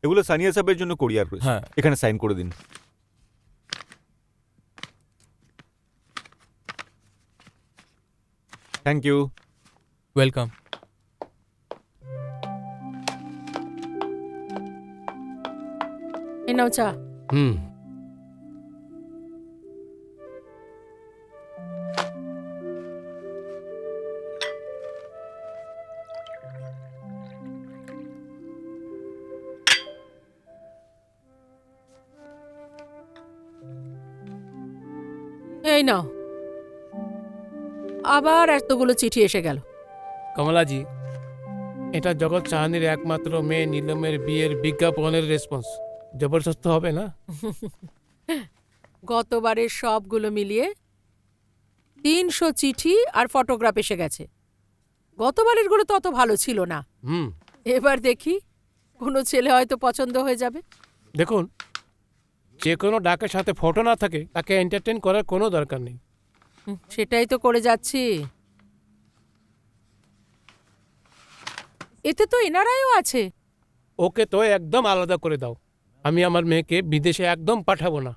এগুলো সানিয়া সাহেবের জন্য কোরিয়ার রয়েছে। হ্যাঁ। এখানে সাইন করে দিন। Thank you. ওয়েলকাম। এ নাও চা। হুম। এই নাও, আবার এতগুলো চিঠি এসে গেল। কমলাজি, এটা জগৎ চাহানির একমাত্র মেয়ে নীলমের বিয়ের বিজ্ঞাপনের রেসপন্স। জবরদস্ত হবে না? গতবারের সবগুলো মিলিয়ে 300 চিঠি আর ফটোগ্রাফ এসে গেছে। গতবারের গুলো তো অত ভালো ছিল না। হুম। এবার দেখি কোনো ছেলে হয়তো পছন্দ হয়ে যাবে। দেখুন, যে কোনো ডাকের সাথে ফটো না থাকে তাকে এন্টারটেইন করার কোনো দরকার নেই। সেটাই তো করে যাচ্ছি। এতে তো এনারাও আছে। ওকে তো একদম আলাদা করে দাও। আমি আমার মেয়েকে বিদেশে একদম পাঠাবো না।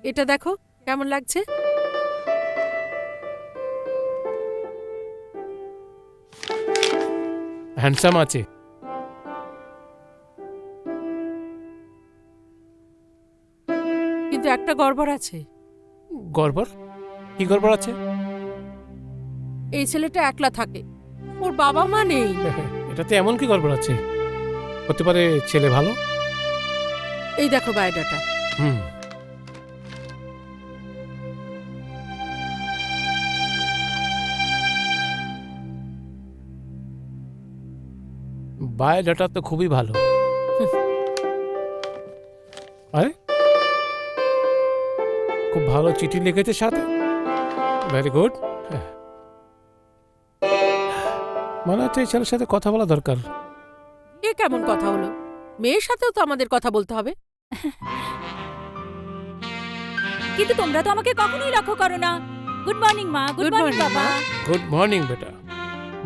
এটা দেখো কেমন লাগছে। হ্যান্ডসাম আছে। কিন্তু একটা গড়বড় আছে। গড়বড়? কি গড়বড় আছে? এই ছেলেটা একলা থাকে, ওর বাবা মা নেই। এটাতে এমন কি গড়বড় আছে? হতে পারে ছেলে ভালো। এই দেখো বায়োডাটা। হুম। বায়োডাটা তো খুবই ভালো। আরে, খুব ভালো চিঠি লিখেছে সাথে। Very good. মনে হচ্ছে এই ছেলের সাথে কথা বলা দরকার। এ কেমন কথা হলো? মেয়ের সাথেও তো আমাদের কথা বলতে হবে। কিন্তু তোমরা তো আমাকে কখনোই লক্ষ্য করো না। গুড মর্নিং মা। গুড Good মর্নিং morning, বাবা। মা। গুড মর্নিং বেটা।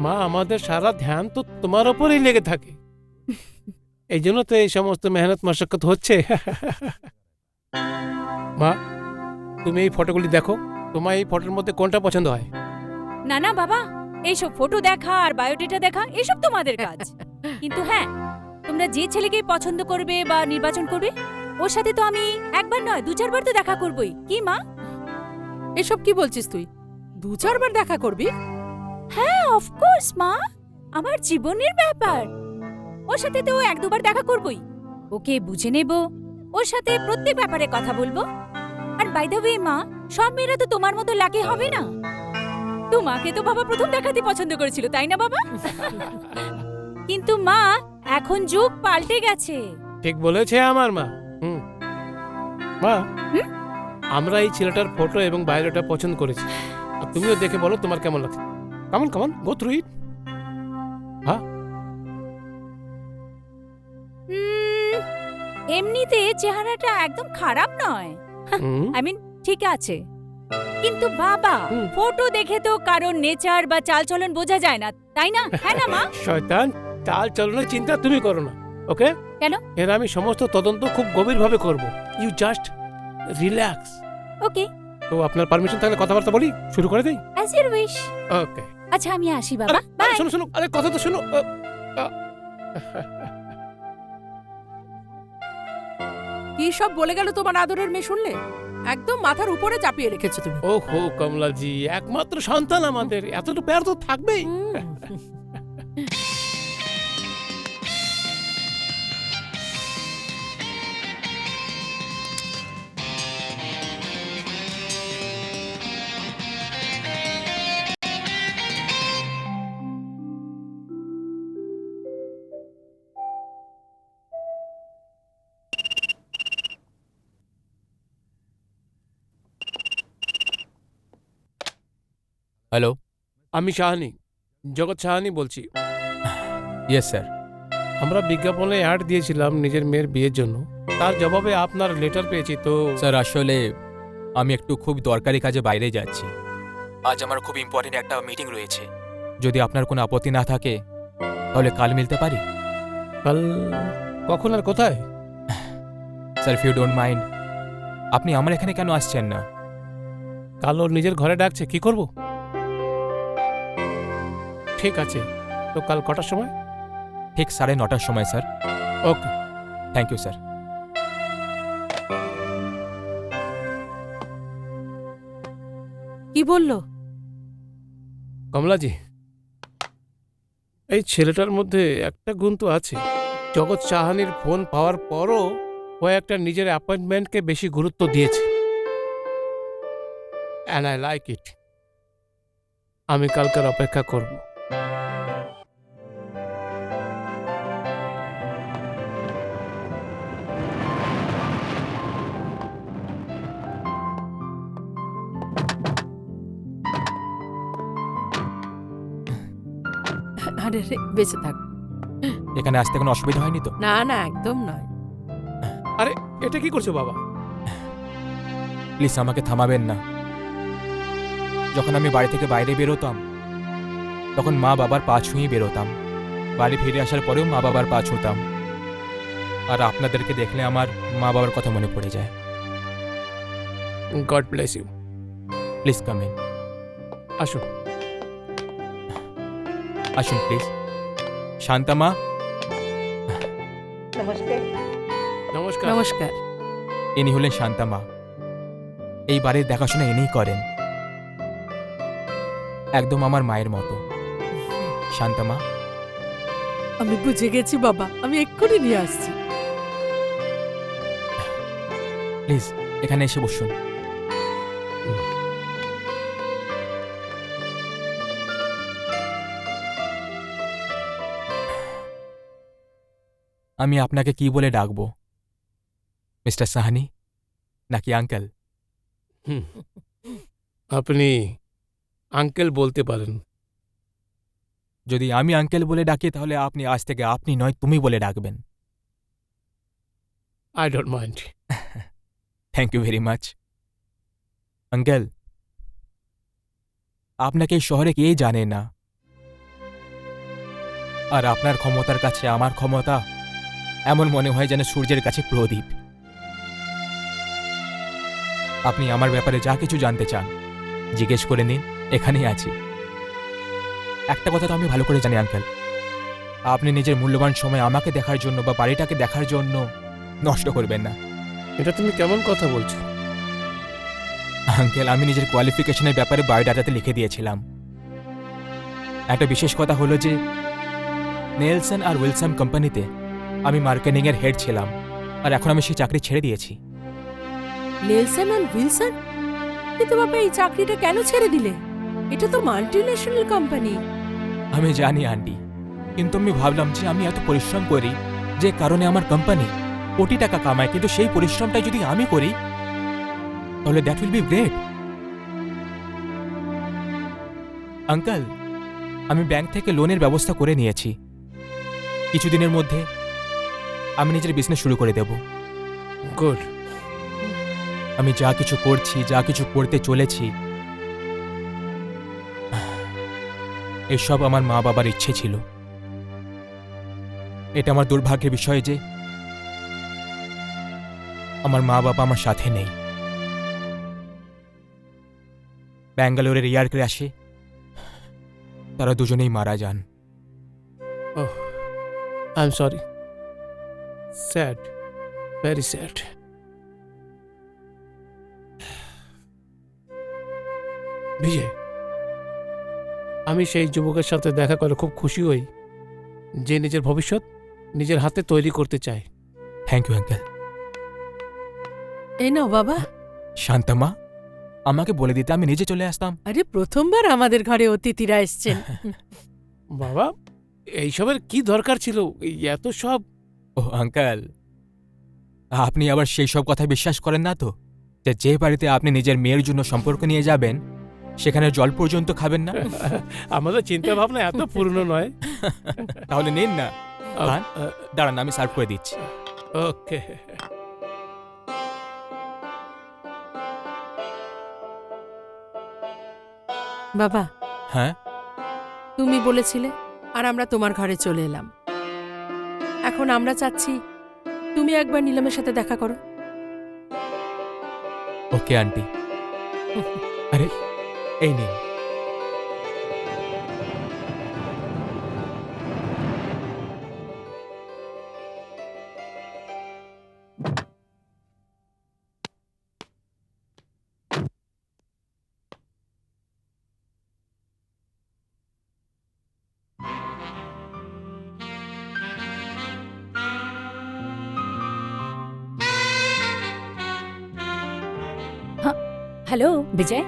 মা, আমাদের সারা ধ্যান তো তোমার ওপরেই লেগে থাকে। এই জন্য তো এই সমস্ত মেহনত মশক্কত হচ্ছে। মা, তুমি এই ফটোগুলি দেখো। তোমার এই ফটোর মধ্যে কোনটা পছন্দ হয়? না না বাবা, এইসব ফটো দেখা আর বায়োডেটা দেখা এসব তোমাদের কাজ। কিন্তু হ্যাঁ, তোমরা যে ছেলেকেই পছন্দ করবে বা নির্বাচন করবে, ওর সাথে তো আমি একবার নয় 2-4 বার তো দেখা করবই। কি মা? এসব কি বলছিস তুই? 2-4 বার দেখা করবি? হ্যাঁ, অফকোর্স মা, আমার জীবনের ব্যাপার। ওর সাথে তো 1-2 বার দেখা করবই। ওকে বুঝে নেব, ওর সাথে প্রত্যেক ব্যাপারে কথা বলবো। আর বাই দ্য ওয়ে মা, সব মেয়েরা তো তোমার মতো লাকি হবে না। তোমাকে তো বাবা প্রথম দেখাতে পছন্দ করেছিল, তাই না বাবা? কিন্তু মা, এখন যুগ পাল্টে গেছে। ঠিক বলেছে আমার মা। হুম। মা, আমরা এই ছেলেটার ফটো এবং বায়োডাটা পছন্দ করেছি। আর তুমিও দেখে বলো তোমার কেমন লাগছে। Come on come on, go through it. হ্যাঁ। এমনিতে চেহারাটা একদম খারাপ নয়। হুম। আই মিন ঠিক আছে। কিন্তু বাবা, হুম। ফটো দেখে তো কারণ নেচার বা চালচলন বোঝা যায় না, তাই না? হ্যাঁ না মা? শয়তান, চাল চলনের চিন্তা তুমি করো না, ওকে? কেন? এর আমি সমস্ত তদন্ত খুব গভীরভাবে করব। You just relax. ওকে, তো আপনার পারমিশন থাকলে কথাবার্তা বলি, শুরু করে দেই? As your wish. ওকে। আচ্ছা আমি আসি বাবা, বাই। শোনো শোনো, আরে কথা তো শোনো। কি সব বলে গেল তোমার আদরের মেয়ে, শুনলে? একদম মাথার উপরে চাপিয়ে রেখেছো তুমি। ওহো কমলাজি, একমাত্র সন্তান আমাদের, এতটুকু প্যার তো থাকবেই। হ্যালো। আমি সাহানি, জগৎ সাহানি বলছি। Yes sir. আমরা বিজ্ঞাপনে অ্যাড দিয়েছিলাম নিজের মেয়ের বিয়ের জন্য, তার জবাবে আপনার লেটার পেয়েছি তো। স্যার আসলে আমি একটু খুব দরকারি কাজে বাইরে যাচ্ছি। আজ আমার খুব ইম্পর্টেন্ট একটা মিটিং রয়েছে। যদি আপনার কোনো আপত্তি না থাকে তাহলে কাল মিলতে পারি। কাল কখন আর কোথায়? Sir if you don't mind, আপনি আমার এখানে কেন আসছেন না? কাল ওর নিজের ঘরে ডাকছে, কি করব? ঠিক আছে, তো কাল কটার সময়? ঠিক 9:30টার সময় sir. Okay, thank you sir. কি বললো? কমলাজি, এই ছেলেটার মধ্যে একটা গুণ তো আছে। জগৎ চাহানির ফোন পাওয়ার পরও ও একটা নিজের অ্যাপয়েন্টমেন্টকে বেশি গুরুত্ব দিয়েছে। And I like it. আমি কালকের অপেক্ষা করব। আরে রে, বেঁচে থাক। এখানে আসতে কোনো অসুবিধা হয়নি তো? না না, একদম নয়। আরে এটা কি করছো বাবা? প্লিজ আমাকে থামাবেন না। যখন আমি বাড়ি থেকে বাইরে বেরোতাম তখন মা বাবার পা ছুঁয়ে বেরোতাম। বাড়ি ফিরে আসার পরেও মা বাবার পা ছুঁতাম। আর আপনাদেরকে দেখলে আমার মা বাবার কথা মনে পড়ে যায়। God bless you. Please come in. আসো। আসুন প্লিজ। শান্তা মা। নমস্কার। নমস্কার। ইনি হলেন শান্তা মা। এই বাড়ির দেখাশোনা ইনিই করেন, একদম আমার মায়ের মতো। শান্তা মা। আমি বুঝে গেছি বাবা, আমি এক্ষুনি নিয়ে আসছি। প্লিজ এখানে এসে বসুন। আমি আপনাকে কি বলে ডাকবো, মিস্টার সাহানি নাকি আঙ্কেল? হুম, আপনি আঙ্কেল বলতে পারেন। যদি আমি আঙ্কেল বলে ডাকি তাহলে আপনি আজ থেকে আপনি নয় তুমি বলে ডাকবেন। I don't mind. Thank you very much. Uncle, আপনাকে এই শহরে কেই জানে না, আর আপনার ক্ষমতার কাছে আমার ক্ষমতা এমন মনে হয় যেন সূর্যের কাছে প্রদীপ। আপনি আমার ব্যাপারে যা কিছু জানতে চান জিজ্ঞেস করে নিন, এখানেই আছি। একটা কথা তো আমি ভালো করে জানি আঙ্কেল, আপনি নিজের মূল্যবান সময় আমাকে দেখার জন্য বা বাড়িটাকে দেখার জন্য নষ্ট করবেন না। এটা তুমি কেমন কথা বলছো? আঙ্কেল, আমি নিজের কোয়ালিফিকেশনের ব্যাপারে বায়োডাটাতে লিখে দিয়েছিলাম। একটা বিশেষ কথা হলো যে নেলসন আর উইলসন কোম্পানিতে আমি মার্কেটিংয়ের হেড ছিলাম, আর এখন আমি সেই চাকরি ছেড়ে দিয়েছি। নেলসন আর উইলসন? কিন্তু বাবা, এই চাকরিটা কেন ছেড়ে দিলে? এটা তো মাল্টিন্যাশনাল কোম্পানি। আমি জানি আন্টি, কিন্তু আমি ভাবলাম যে আমি এত পরিশ্রম করি যে কারণে আমার কোম্পানি কোটি টাকা কামায়, কিন্তু সেই পরিশ্রমটাই যদি আমি করি তাহলে that will be great. Uncle, আমি ব্যাংক থেকে লোনের ব্যবস্থা করে নিয়েছি। কিছুদিনের মধ্যে আমি নিজের বিজনেস শুরু করে দেব। গুড। আমি যা কিছু করছি, যা কিছু করতে চলেছি, এসব আমার মা বাবার ইচ্ছে ছিল। এটা আমার দুর্ভাগ্যের বিষয় যে আমার মা বাবা আমার সাথে নেই। ব্যাঙ্গালোরের এয়ার ক্র্যাশে তারা দুজনেই মারা যান। Oh, I am sorry. Sad, very sad. Vijay, আমি সেই যুবকের সাথে দেখা করে খুব খুশি হই যে নিজের ভবিষ্যৎ নিজের হাতে তৈরি করতে চায়। Thank you uncle. এই নাও বাবা। শান্তামা, আমাকে বলে দিতে আমি নিজে চলে আসতাম। আরে প্রথমবার আমাদের ঘরে অতিথিরা এসছেন। বাবা, এইসবের কি দরকার ছিল? এই এত সব। ও আঙ্কেল, আপনি আবার সেই সব কথা বিশ্বাস করেন না তো, যে বাড়িতে আপনি নিজের মেয়ের জন্য সম্পর্ক নিয়ে যাবেন সেখানে জল পর্যন্ত খাবেন না? আমাদের চিন্তা ভাবনা এত পুরনো নয়। তাহলে নিন না, খান দাঁড়ান আমি সার্ভ করে দিচ্ছি। ওকে। বাবা, হ্যাঁ তুমি বলেছিলে আর আমরা তোমার ঘরে চলে এলাম। এখন আমরা চাচ্ছি তুমি একবার নীলমের সাথে দেখা করো। Okay aunty. আরে এই নিন। Hello Vijay.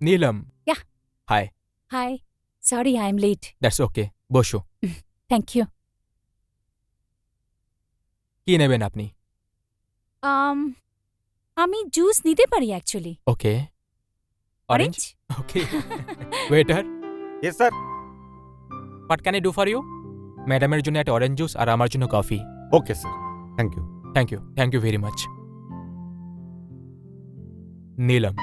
Neelam. Yeah. Hi. Hi, sorry I am late. That's okay, বসো। Thank you. কি নেবেন আপনি? আমি জুস নিতে পারি actually. Okay. Orange? Okay. Waiter, yes sir. What can I do for you? ম্যাডামের জন্য একটা অরেঞ্জ জুস আর আমার জন্য coffee. Okay sir, thank you. Thank you very much. Neelam,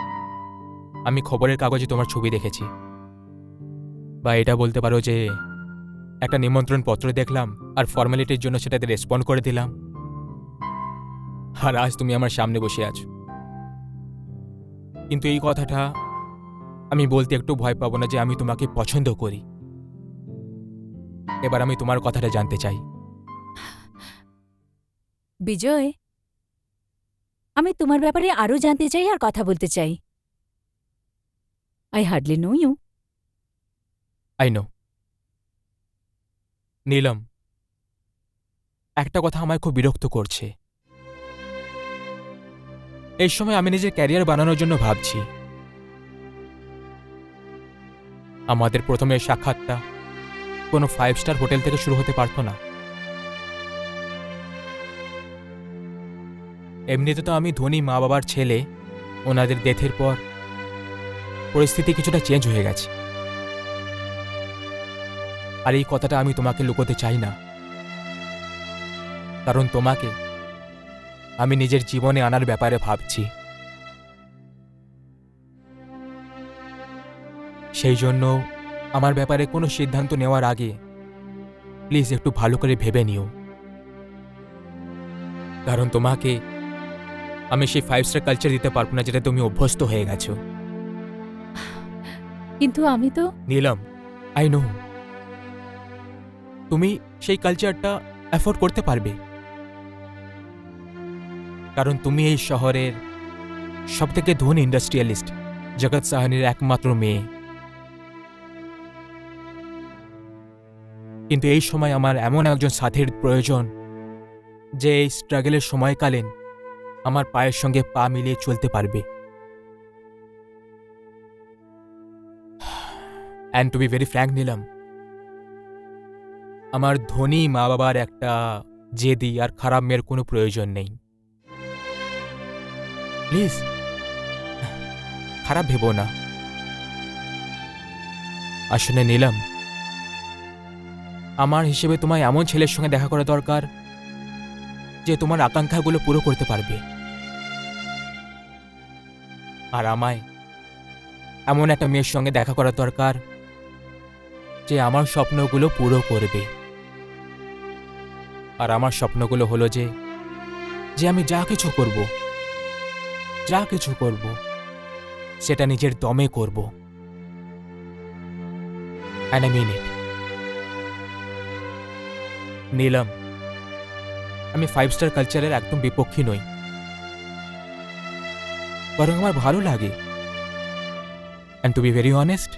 আমি খবরের কাগজে তোমার ছবি দেখেছি, বা এটা বলতে পারো যে একটা নিমন্ত্রণ পত্র দেখলাম আর ফর্মালিটির জন্য সেটাতে রেসপন্ড করে দিলাম, আর আজ তুমি আমার সামনে বসে আছো। কিন্তু এই কথাটা আমি বলতে একটু ভয় পাবো না যে আমি তোমাকে পছন্দ করি। এবার আমি তোমার কথাটা জানতে চাই। বিজয়, আমি তোমার ব্যাপারে আরও জানতে চাই আর কথা বলতে চাই। I hardly know you. I know. Neelam, একটা কথা আমায় খুব বিরক্ত করছে। এই সময় আমি নিজের ক্যারিয়ার বানানোর জন্য ভাবছি। আমাদের প্রথমে সাক্ষাৎটা কোনো 5 স্টার হোটেল থেকে শুরু হতে পারতো না? এমনিতে তো আমি ধনী মা বাবার ছেলে, ওনাদের ডেথের পর পরিস্থিতি কিছুটা চেঞ্জ হয়ে গেছে। আর এই কথাটা আমি তোমাকে লুকোতে চাই না, কারণ তোমাকে আমি নিজের জীবনে আনার ব্যাপারে ভাবছি। সেই জন্য আমার ব্যাপারে কোনো সিদ্ধান্ত নেওয়ার আগে প্লিজ একটু ভালো করে ভেবে নিও, কারণ তোমাকে আমি সেই 5 স্টার কালচার দিতে পারবো না যেটা তুমি অভ্যস্ত হয়ে গেছো। কিন্তু আমি তো নীলম, আই নো তুমি সেই কালচারটা অ্যাফোর্ড করতে পারবে, কারণ তুমি এই শহরের সবথেকে ধনী ইন্ডাস্ট্রিয়ালিস্ট জগৎ সাহানির একমাত্র মেয়ে। কিন্তু এই সময় আমার এমন একজন সাথীর প্রয়োজন যে এই স্ট্রাগলের সময়কালীন আমার পায়ের সঙ্গে পা মিলিয়ে চলতে পারবে। And to be very frank Neelam, আমার ধনী মা বাবার একটা জেদি আর খারাপ মেয়ের কোনো প্রয়োজন নেই। প্লিজ খারাপ ভেবো না। আসলে নীলম, আমার হিসেবে তোমায় এমন ছেলের সঙ্গে দেখা করা দরকার যে তোমার আকাঙ্ক্ষাগুলো পুরো করতে পারবে, আর আমায় এমন একটা মেয়ের সঙ্গে দেখা করা দরকার যে আমার স্বপ্নগুলো পুরো করবে। আর আমার স্বপ্নগুলো হলো যে আমি যা কিছু করব সেটা নিজের দমে করব। And I mean it. Neelam, আমি 5 স্টার কালচারের একদম বিপক্ষী নই, বরং আমার ভালো লাগে। And to be very honest,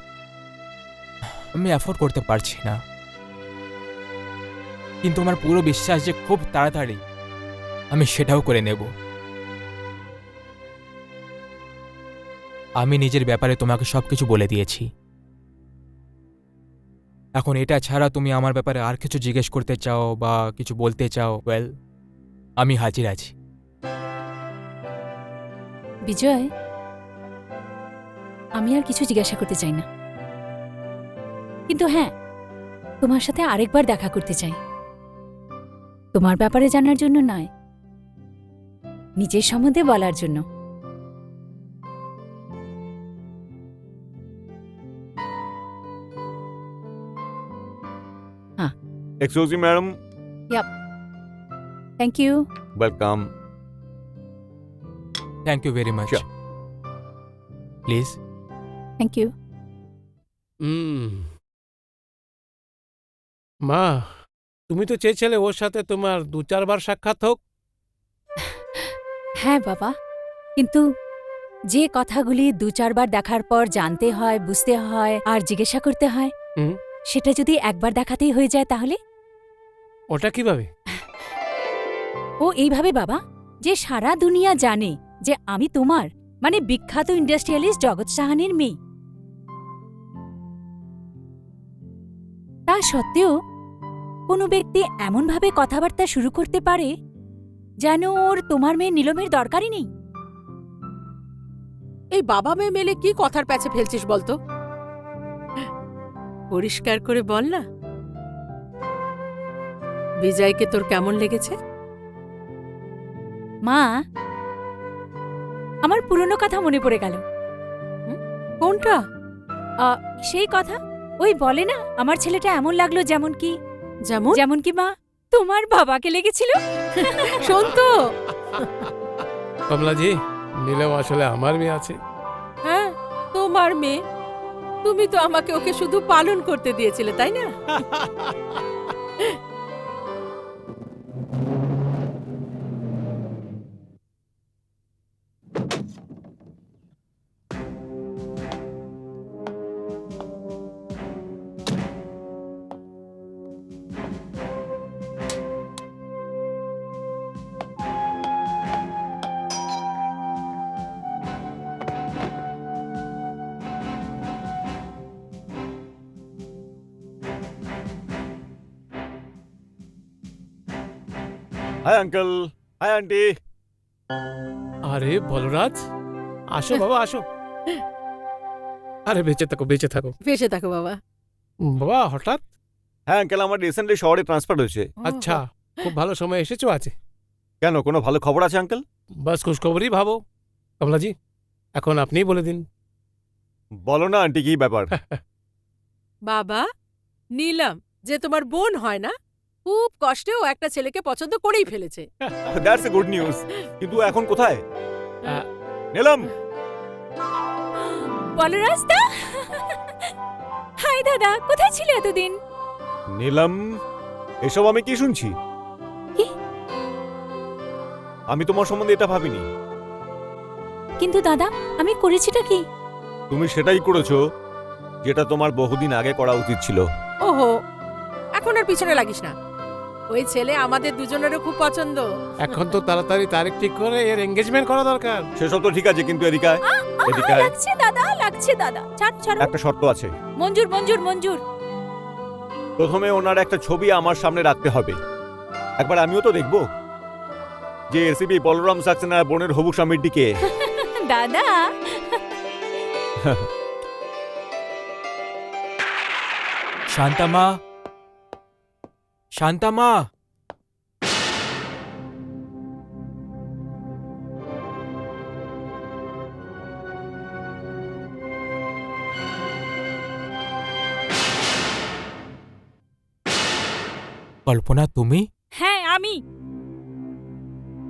আমি অ্যাফোর্ড করতে পারছি না, কিন্তু আমার পুরো বিশ্বাস যে খুব তাড়াতাড়ি আমি সেটাও করে নেব। আমি নিজের ব্যাপারে তোমাকে সবকিছু বলে দিয়েছি। এখন এটা ছাড়া তুমি আমার ব্যাপারে আর কিছু জিজ্ঞেস করতে চাও বা কিছু বলতে চাও, ওয়েল, আমি হাজির আছি। বিজয়, আমি আর কিছু জিজ্ঞাসা করতে চাই না, কিন্তু হ্যাঁ, তোমার সাথে আরেকবার দেখা করতে চাই। তোমার ব্যাপারে জানার জন্য নয়, নিজের সম্বন্ধে বলার জন্য। Excuse me, madam. Thank you. Welcome. Thank you very much. Sure. Please. Thank you. মা, তুমি তো চেয়েছিলে ওর সাথে তোমার 2-4 বার সাক্ষাৎ হোক। হ্যাঁ বাবা, কিন্তু যে কথাগুলি 2-4 বার দেখার পর জানতে হয়, বুঝতে হয় আর জিজ্ঞাসা করতে হয়, হুম। সেটা যদি একবার দেখাতেই হয়ে যায় তাহলে? ওটা কিভাবে? ও এইভাবে বাবা, যে সারা দুনিয়া জানে যে আমি তোমার মানে বিখ্যাত ইন্ডাস্ট্রিয়ালিস্ট জগৎ সাহানির মেয়ে। তা সত্ত্বেও কোনো ব্যক্তি এমনভাবে কথাবার্তা শুরু করতে পারে যেন ওর তোমার মেয়ে নীলমের দরকারই নেই। এই বাবা মেয়ে মেলে কি কথার প্যাচে ফেলছিস বলতো? পরিষ্কার করে বল না, বিজয়কে তোর কেমন লেগেছে? মা, আমার পুরনো কথা মনে পড়ে গেল। কোনটা? সেই কথা, ওই বলে না আমার ছেলেটা এমন লাগলো যেমন কি যেমন? যেমন কি মা তোমার বাবাকে লেগেছিল। শোন তো। কমলাজি, নীলম আসলে আমার মেয়ে আছে। হ্যাঁ, তোমার মেয়ে। তুমি তো আমাকে ওকে শুধু পালন করতে দিয়েছিলে, তাই না? Hi, uncle. Hi, auntie. আরে বলরাজ, আসো বাবা আসো। আরে বেঁচে থাকো, বেঁচে থাকো। বেঁচে থাকো বাবা। বাবা হঠাৎ? হ্যাঁ আঙ্কেল, আমার রিসেন্টলি শহরে ট্রান্সফার হয়েছে। আচ্ছা, খুব ভালো সময় এসেছো আছে। কেন, কোনো ভালো খবর আছে আঙ্কেল? বাস খুশখবরই ভাবো। কমলাজি, এখন আপনিই বলে দিন। বলো না আন্টি, কি ব্যাপার? বাবা, নীলম যে তোমার বোন হয় না, খুব কষ্টেও একটা ছেলেকে পছন্দ করেই ফেলেছে। That's a good news. কিন্তু এখন কোথায়? আহ, নিলাম। বলো রাস্তা। হাই দাদা, কোথায় ছিলে এতদিন? নিলাম, এসব আমি কি শুনছি? কি? আমি তোমার সম্বন্ধে এটা ভাবিনি। কিন্তু দাদা, আমি করেছিটা কি? তুমি সেটাই করেছো যেটা তোমার বহুদিন আগে করা উচিত ছিল। ওহো, এখন আর পিছনে লাগিস না। ওই ছেলে আমাদের দুজনেরও খুব পছন্দ। এখন তো তাড়াতাড়ি তারিখ ঠিক করে এর এঙ্গেজমেন্ট করা দরকার। সেসব তো ঠিক আছে, কিন্তু এদিকে আয়। এদিকে আয়। লাগছে দাদা, লাগছে দাদা। ছাড়ো ছাড়ো। একটা শর্ত আছে। মঞ্জুর মঞ্জুর মঞ্জুর। প্রথমে ওনার একটা ছবি আমার সামনে রাখতে হবে। একবার আমিও তো দেখবো যে এসিপি বলরাম সাক্সেনার বোনের হবু স্বামীর দিকে। দাদা, শান্তামা, শান্তামা। কল্পনা, তুমি? হ্যাঁ আমি।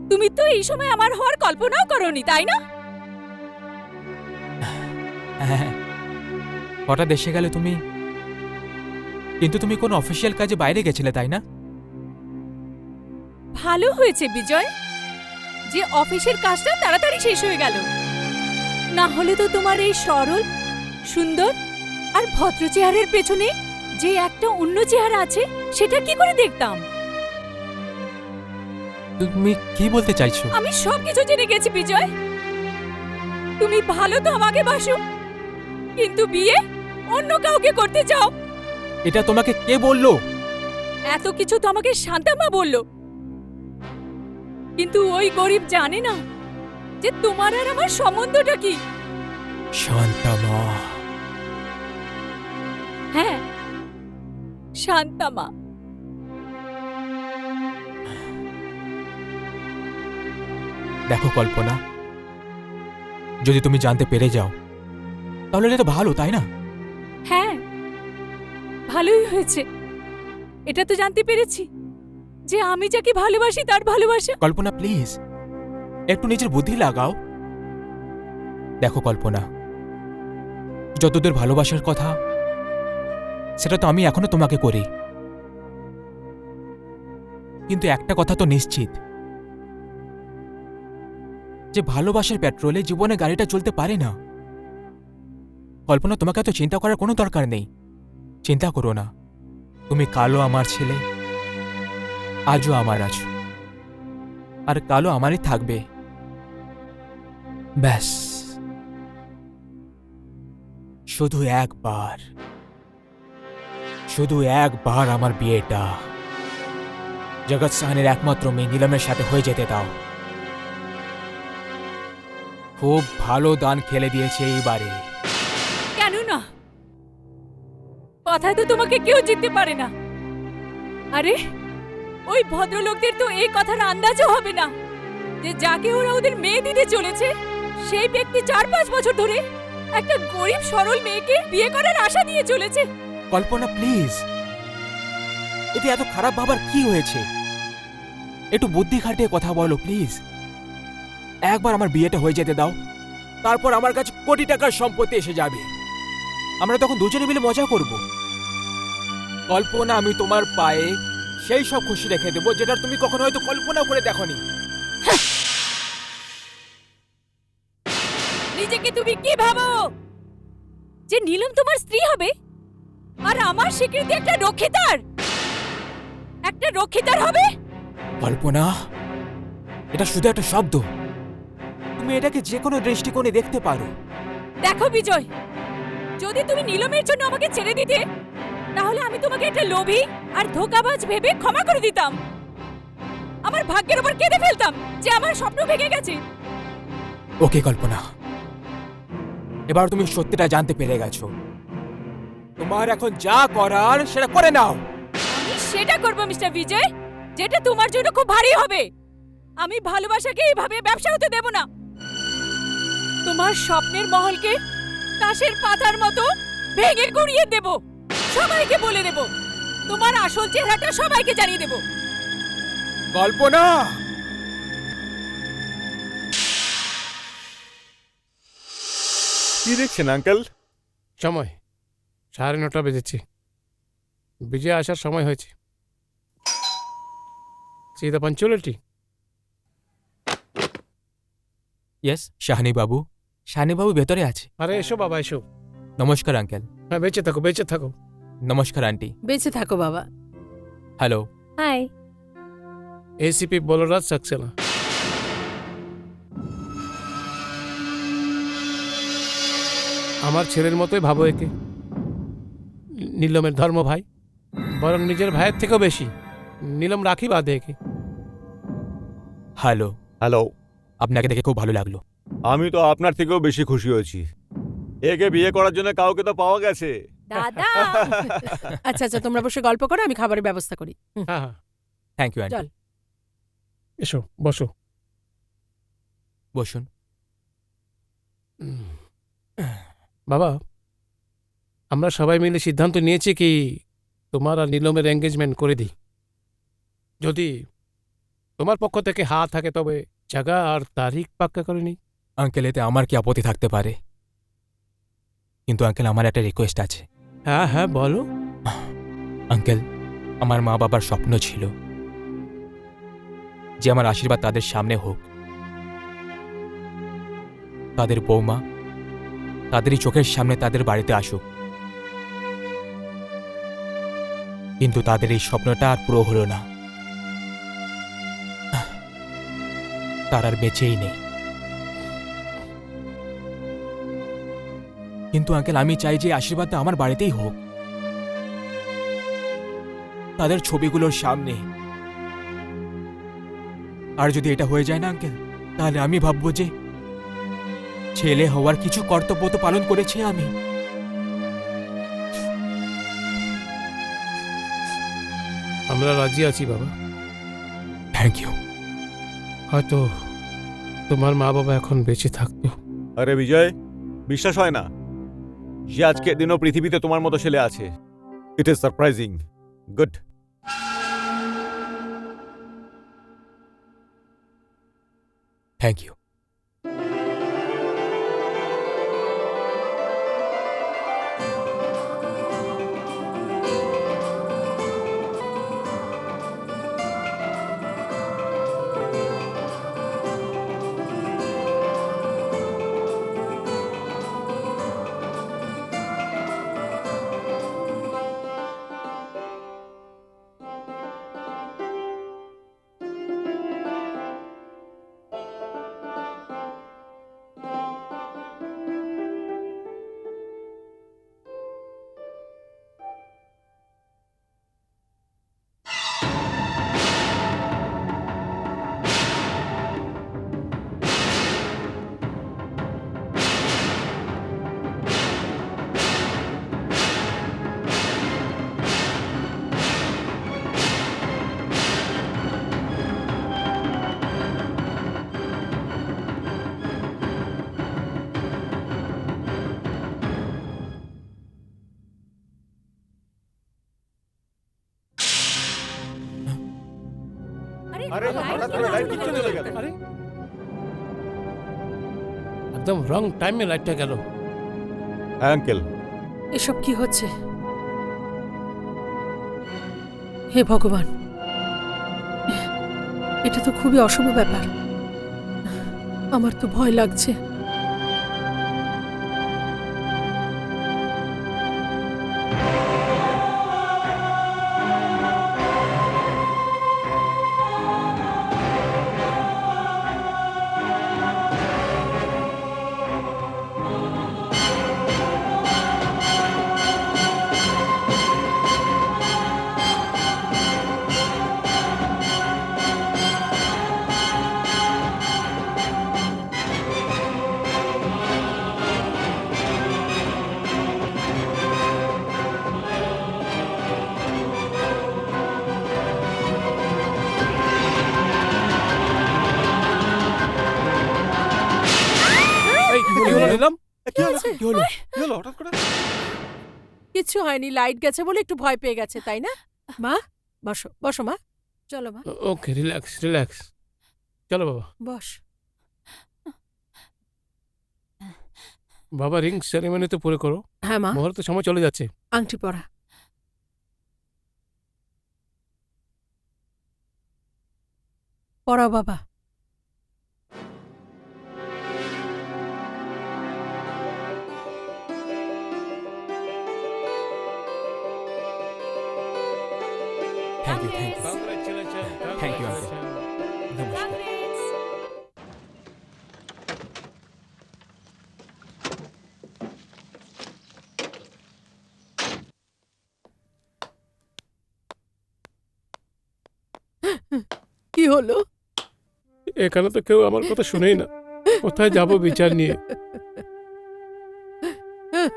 তুমি তো এই সময় আমার হওয়ার কল্পনাও করোনি, তাই না? হ্যাঁ, হঠাৎ এসে গেলে তুমি। কিন্তু তুমি কোন অফিসিয়াল কাজে বাইরে গেছিলে, তাই না? ভালো হয়েছে বিজয় যে অফিসের কাজটা তাড়াতাড়ি শেষ হয়ে গেল। না হলে তো তোমার এই সরল, সুন্দর আর ভদ্র চেহারার পেছনে যে একটা অন্য চেহারা আছে সেটা কি করে দেখতাম? তুমি কি বলতে চাইছো? আমি সবকিছু জেনে গেছি বিজয়। তুমি ভালো তো আমাকে বাসো, কিন্তু বিয়ে অন্য কাউকে করতে চাও। এটা তোমাকে কে বললো? এত কিছু তো আমাকে শান্তামা বলল। কিন্তু ওই গরিব জানে না যে তোমার আর আমার সম্বন্ধটা কি। শান্তামা। হ্যাঁ, শান্তামা। দেখো কল্পনা, যদি তুমি জানতে পেরে যাও তাহলে এটা তো ভালো, তাই না? হ্যাঁ, ভালোই হয়েছে। এটা তো জানতে পেরেছি যে আমি যাকে ভালোবাসি তার ভালোবাসা। কল্পনা প্লিজ একটু নিজের বুদ্ধি লাগাও। দেখো কল্পনা, যতদূর ভালোবাসার কথা সেটা তো আমি এখনো তোমাকে করি, কিন্তু একটা কথা তো নিশ্চিত যে ভালোবাসার পেট্রোলে জীবনে গাড়িটা চলতে পারে না। কল্পনা, তোমাকে এত চিন্তা করার কোনো দরকার নেই। চিন্তা করো না, তুমি কালও আমার ছেলে, আজও আমার আছো, আর কালও আমারই থাকবে। ব্যাস, শুধু একবার আমার বিয়েটা জগৎ সাহানের একমাত্র মেয়ে নীলমের সাথে হয়ে যেতে দাও। খুব ভালো দান খেলে দিয়েছে এইবারে। কেন না? কথায় তো তোমাকে কেউ জিততে পারে না। আরে ওই ভদ্রলোকদের তো এই কথার আন্দাজও হবে না যে যাকে ওরা ওদের মেয়ে দিতে চলেছে সেই ব্যক্তি 4-5 বছর ধরে একটা গরিব সরল মেয়েকে বিয়ে করার আশা দিয়ে চলেছে। কল্পনা প্লিজ, এতে এত খারাপ ভাবার কি হয়েছে? একটু বুদ্ধি খাটিয়ে কথা বলো প্লিজ। একবার আমার বিয়েটা হয়ে যেতে দাও, তারপর আমার কাছে কোটি টাকার সম্পত্তি এসে যাবে। আমরা তখন দুজনে মিলে মজা করব। কল্পনা, আমি তোমার পায়ে সেই সব খুশি রেখে দেবো যেটা তুমি কখনো হয়তো কল্পনা করে দেখোনি। নিজেকে তুমি কি ভাবো যে নীলম তোমার স্ত্রী হবে আর আমার স্বীকৃতি একটা রক্ষিতার হবে? কল্পনা, এটা শুধু একটা শব্দ। তুমি এটাকে যে কোনো দৃষ্টিকোণে দেখতে পারো। দেখো বিজয়, যদি তুমি নীলমের জন্য আমাকে ছেড়ে দিতে তাহলে আমি তোমাকে একটা লোভী আর ধোঁকাবাজ ভেবে ক্ষমা করে দিতাম। আমার ভাগ্যের উপর কেঁদে ফেলতাম যে আমার স্বপ্ন ভেঙে গেছে। ওকে কল্পনা, এবার তুমি সত্যিটা জানতে পেরে গেছো। তোমার এখন যা করার সেটা করে নাও। আমি সেটা করব মিস্টার বিজয়, যেটা তোমার জন্য খুব ভারী হবে। আমি ভালোবাসাকে এইভাবে ব্যবসা হতে দেব না। তোমার স্বপ্নের মহলকে তাসের পাতার মতো ভেঙে গুঁড়িয়ে দেব। সবাইকে বলে দেব, তোমার আসল চেহারাটা সবাইকে জানিয়ে দেব। কল্পনা, কি দেখছেন আঙ্কেল? সময় 9:30 বেজেছে। বিজয় আসার সময় হয়েছে। See the punctuality? Yes Shahani বাবু। শাহানি বাবু ভেতরে আছে। আরে এসো বাবা, এসো। নমস্কার আঙ্কেল। হ্যাঁ, বেঁচে থাকো। নমস্কার আন্টি। বেঁচে থাকো বাবা। Hello. Hi. ACP Balraj Saxena. আমার ছেলের মতোই ভাবো একে। নীলমের ধর্ম ভাই, বরং নিজের ভাইয়ের থেকেও বেশি। নীলম রাখি বাঁধে একে। হ্যালো। হ্যালো। আপনাকে দেখে খুব ভালো লাগলো। আমি তো আপনার থেকেও বেশি খুশি হয়েছি। একে বিয়ে করার জন্য কাউকে তো পাওয়া গেছে। দাদা। আচ্ছা আচ্ছা, তোমরা বসে গল্প করো, আমি খাবারের ব্যবস্থা করি। হ্যাঁ হ্যাঁ, থ্যাংক ইউ আন্টি। চল। এসো বসো। বসুন। বাবা, আমরা সবাই মিলে সিদ্ধান্ত নিয়েছি কি তোমার আর নীলমের এঙ্গেজমেন্ট করে দিই। যদি তোমার পক্ষ থেকে হ্যাঁ থাকে তবে জায়গা আর তারিখ পাক্কা করে নিই। আঙ্কেল, এতে আমার কি আপত্তি থাকতে পারে? কিন্তু আঙ্কেল, আমার একটা রিকোয়েস্ট আছে। হ্যাঁ হ্যাঁ, বলো। আঙ্কেল, আমার মা বাবার স্বপ্ন ছিল যে আমার আশীর্বাদ তাদের সামনে হোক, তাদের বৌমা তাদেরই চোখের সামনে তাদের বাড়িতে আসুক। কিন্তু তাদের এই স্বপ্নটা আর পুরো হলো না। তার আর বেঁচেই নেই। কিন্তু আঙ্কেল, আমি চাই যে আশীর্বাদটা আমার বাড়িতেই হোক, তাদের ছবিগুলোর সামনে। আর যদি এটা হয়ে যায় না আঙ্কেল, তাহলে আমি ভাববো যে ছেলে হওয়ার কিছু কর্তব্য তো পালন করেছি আমি। আমরা রাজি আছি বাবা। Thank you. হয়তো তোমার মা বাবা এখন বেঁচে থাকতো। আরে বিজয়, বিশ্বাস হয় না যে আজকের দিনও পৃথিবীতে তোমার মতো ছেলে আছে। It is surprising. Good. Thank you. আরে হঠাৎ করে লাইট কিচ্ছু চলে গেল। আরে একদম রং টাইমে লাইটটা গেল। হ্যাঁ আঙ্কেল, এসব কি হচ্ছে? হে ভগবান, এটা তো খুবই অশুভ ব্যাপার। আমার তো ভয় লাগছে। এই কি হলো নিলাম? কি হলো? হয়েছে? কি হলো? কি হলো হঠাৎ করে? কিছু হয়নি, লাইট গেছে বলে একটু ভয় পেয়ে গেছে, তাই না? মা, বসো বসো মা, চলো মা, ওকে, রিল্যাক্স রিল্যাক্স। চলো বাবা। বস। বাবা রিং সেরেমনি তো পুরো করো, হ্যাঁ মা, মুহূর্তে সময় চলে যাচ্ছে। আংটি পরা। পরাও বাবা। Thank you, thank you. Congratulations, Thank you, uncle. congratulations. নমস্কার। কি হলো? এখানে তো কেউ আমার কথা শুনেই না। কোথায় যাব বিচার নিয়ে?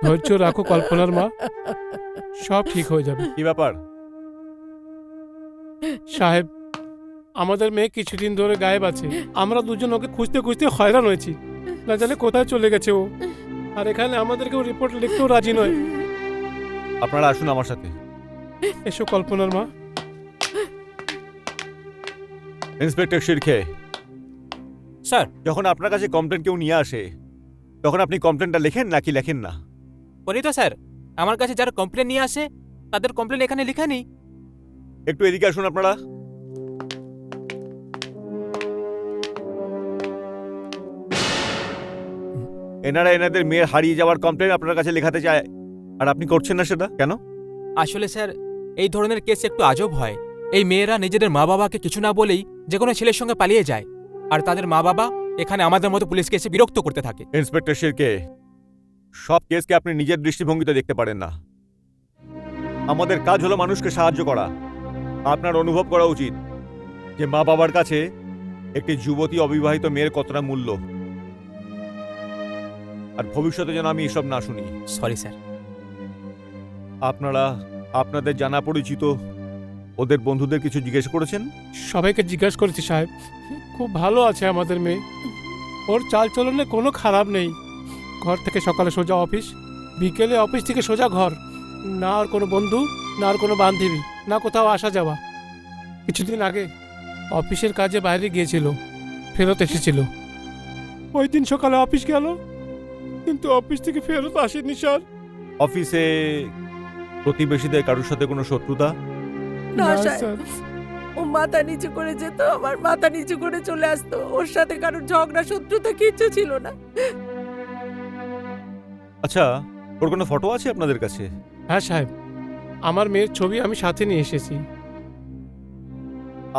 ধৈর্য রাখো কল্পনার মা, সব ঠিক হয়ে যাবে। কি ব্যাপার? সাহেব, আমাদের মেয়ে কিছুদিন ধরে গায়েব আছে। আমরা দুজন ওকে খুঁজতে খুঁজতে হয়রান হয়েছি। না জানে কোথায় চলে গেছে ও। আর এখানে আমাদেরকেও রিপোর্ট লিখতেও রাজি নয়। আপনারা আসুন আমার সাথে। এসো কল্পনার মা। ইন্সপেক্টর শিরকে, স্যার, যখন আপনার কাছে কমপ্লেন কেউ নিয়ে আসে তখন আপনি কমপ্লেনটা লেখেন নাকি লেখেন না? বলি তো স্যার, আমার কাছে যারা কমপ্লেন নিয়ে আসে তাদের কমপ্লেন এখানে লেখা নেই। একটু এদিকে আসুন আপনারা। এনারা এনাদের মেয়ের হারিয়ে যাওয়ার কমপ্লেন আপনার কাছে লেখাতে চায় আর আপনি করছেন না সেটা কেন? আসলে স্যার, এই ধরনের কেস একটু আজব হয়। এই মেয়েরা নিজেদের মা বাবাকে কিছু না বলেই যে কোনো ছেলের সঙ্গে পালিয়ে যায়, আর তাদের মা বাবা এখানে আমাদের মতো পুলিশকে এসে বিরক্ত করতে থাকে। ইন্সপেক্টর শিরকে, সব কেসকে আপনি নিজের দৃষ্টিভঙ্গিতে দেখতে পারেন না। আমাদের কাজ হলো মানুষকে সাহায্য করা। আপনার অনুভব করা উচিত যে মা বাবার কাছে একটি যুবতী অবিবাহিত মেয়ের কতটা মূল্য। আর ভবিষ্যতে যেন আমি এসব না শুনি। Sorry sir. আপনারা আপনাদের জানা পরিচিত ওদের বন্ধুদের কিছু জিজ্ঞেস করেছেন? সবাইকে জিজ্ঞাসা করেছি সাহেব, খুব ভালো আছে আমাদের মেয়ে। ওর চাল চলনে কোনো খারাপ নেই। ঘর থেকে সকালে সোজা অফিস, বিকেলে অফিস থেকে সোজা ঘর। না আর কোনো বন্ধু, না আর কোনো বান্ধবী, না কোথাও আসা যাওয়া। কিছুদিন আগে অফিসের কাজে বাইরে গিয়েছিল, ফেরত এসেছিল। ওই দিন সকালে অফিস গেল, কিন্তু অফিস থেকে ফেরত আসেনি স্যার। অফিসে প্রতিবেশীদের কারোর সাথে কোনো শত্রুতা? না, না, স্যার। স্যার। ও মাথা নিচু করে যেত, আবার মাথা নিচু করে চলে আসতো। ওর সাথে কারোর ঝগড়া শত্রুতা কিচ্ছু ছিল না। আচ্ছা, ওর কোনো ফটো আছে আপনাদের কাছে? হ্যাঁ সাহেব, আমার মেয়ের ছবি আমি সাথে নিয়ে এসেছি।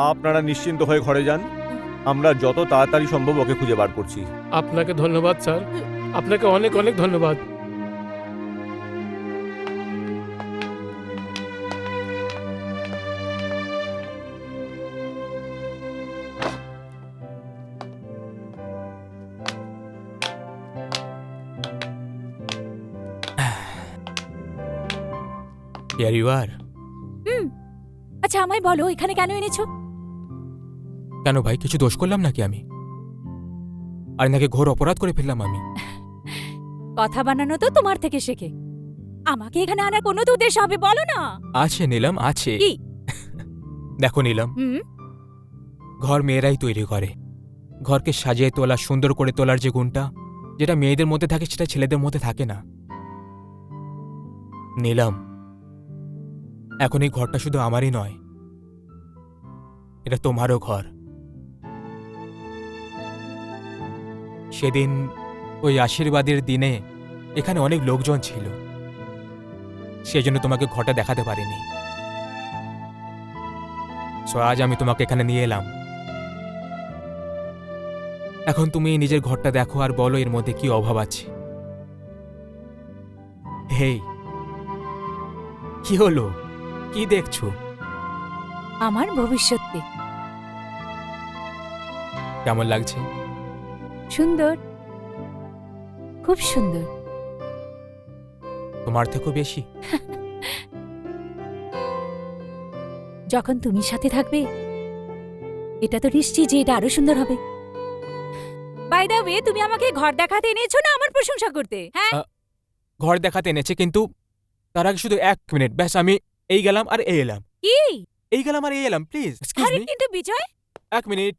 আপনারা নিশ্চিন্ত হয়ে ঘরে যান, আমরা যত তাড়াতাড়ি সম্ভব ওকে খুঁজে বার করছি। আপনাকে ধন্যবাদ স্যার, আপনাকে অনেক অনেক ধন্যবাদ। Here you are. আচ্ছা আমায় বলো এখানে কেন এনেছো? কেন ভাই, কিছু দোষ করলাম নাকি আমি? আর নাকি ঘোর অপরাধ করে ফেললাম আমি? কথা বানানো তো তোমার থেকে শেখে। আমাকে এখানে আনার কোনো তো উদ্দেশ্য হবে, বলো না। আছে নীলম, আছে। কি? দেখো নীলম, হুম। ঘর মেয়েরাই তৈরি করে। ঘরকে সাজিয়ে তোলা, সুন্দর করে তোলার যে গুণটা, যেটা মেয়েদের মধ্যে থাকে সেটা ছেলেদের মধ্যে থাকে না। নীলম, এখন এই ঘরটা শুধু আমারই নয়, এটা তোমারও ঘর। সেদিন ওই আশীর্বাদের দিনে এখানে অনেক লোকজন ছিল, সেজন্য তোমাকে ঘরটা দেখাতে পারিনি। সো আজ আমি তোমাকে এখানে নিয়ে এলাম। এখন তুমি নিজের ঘরটা দেখো আর বলো এর মধ্যে কি অভাব আছে। হেই, কি হলো? কি দেখছো? আমার ভবিষ্যৎকে। কেমন লাগছে? সুন্দর, খুব সুন্দর। তোমার থেকেও বেশি? যখন তুমি সাথে থাকবে, এটা তো নিশ্চিত যে এটা আরো সুন্দর হবে। বাই দ্য ওয়ে, তুমি আমাকে ঘর দেখাতে এনেছো না আমার প্রশংসা করতে? হ্যাঁ। ঘর দেখাতে এনেছে, কিন্তু তার আগে শুধু 1 মিনিট ব্যাস। আমি এই গেলাম আর এই এলাম, কি? এই গেলাম আর এই এলাম। প্লিজ এক্সকিউজ আরে মি, কিন্তু বিজয়, 1 মিনিট।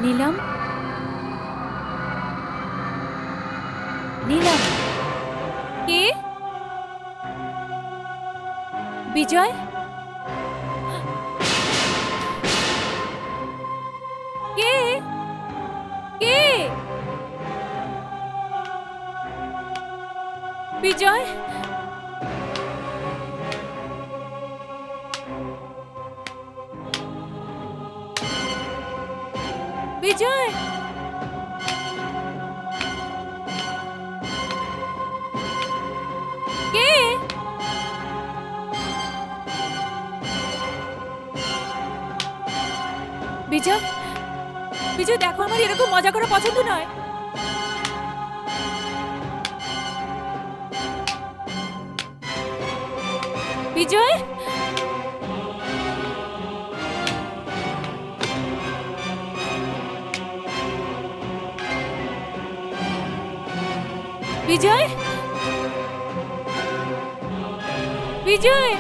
নীলম, নীলম। কে? বিজয়? কে? কে? বিজয়? বিজয়? কে? বিজয়? বিজয় দেখো, আমার এরকম মজা করা পছন্দ নয়। বিজয়? বিজয়? বিজয়?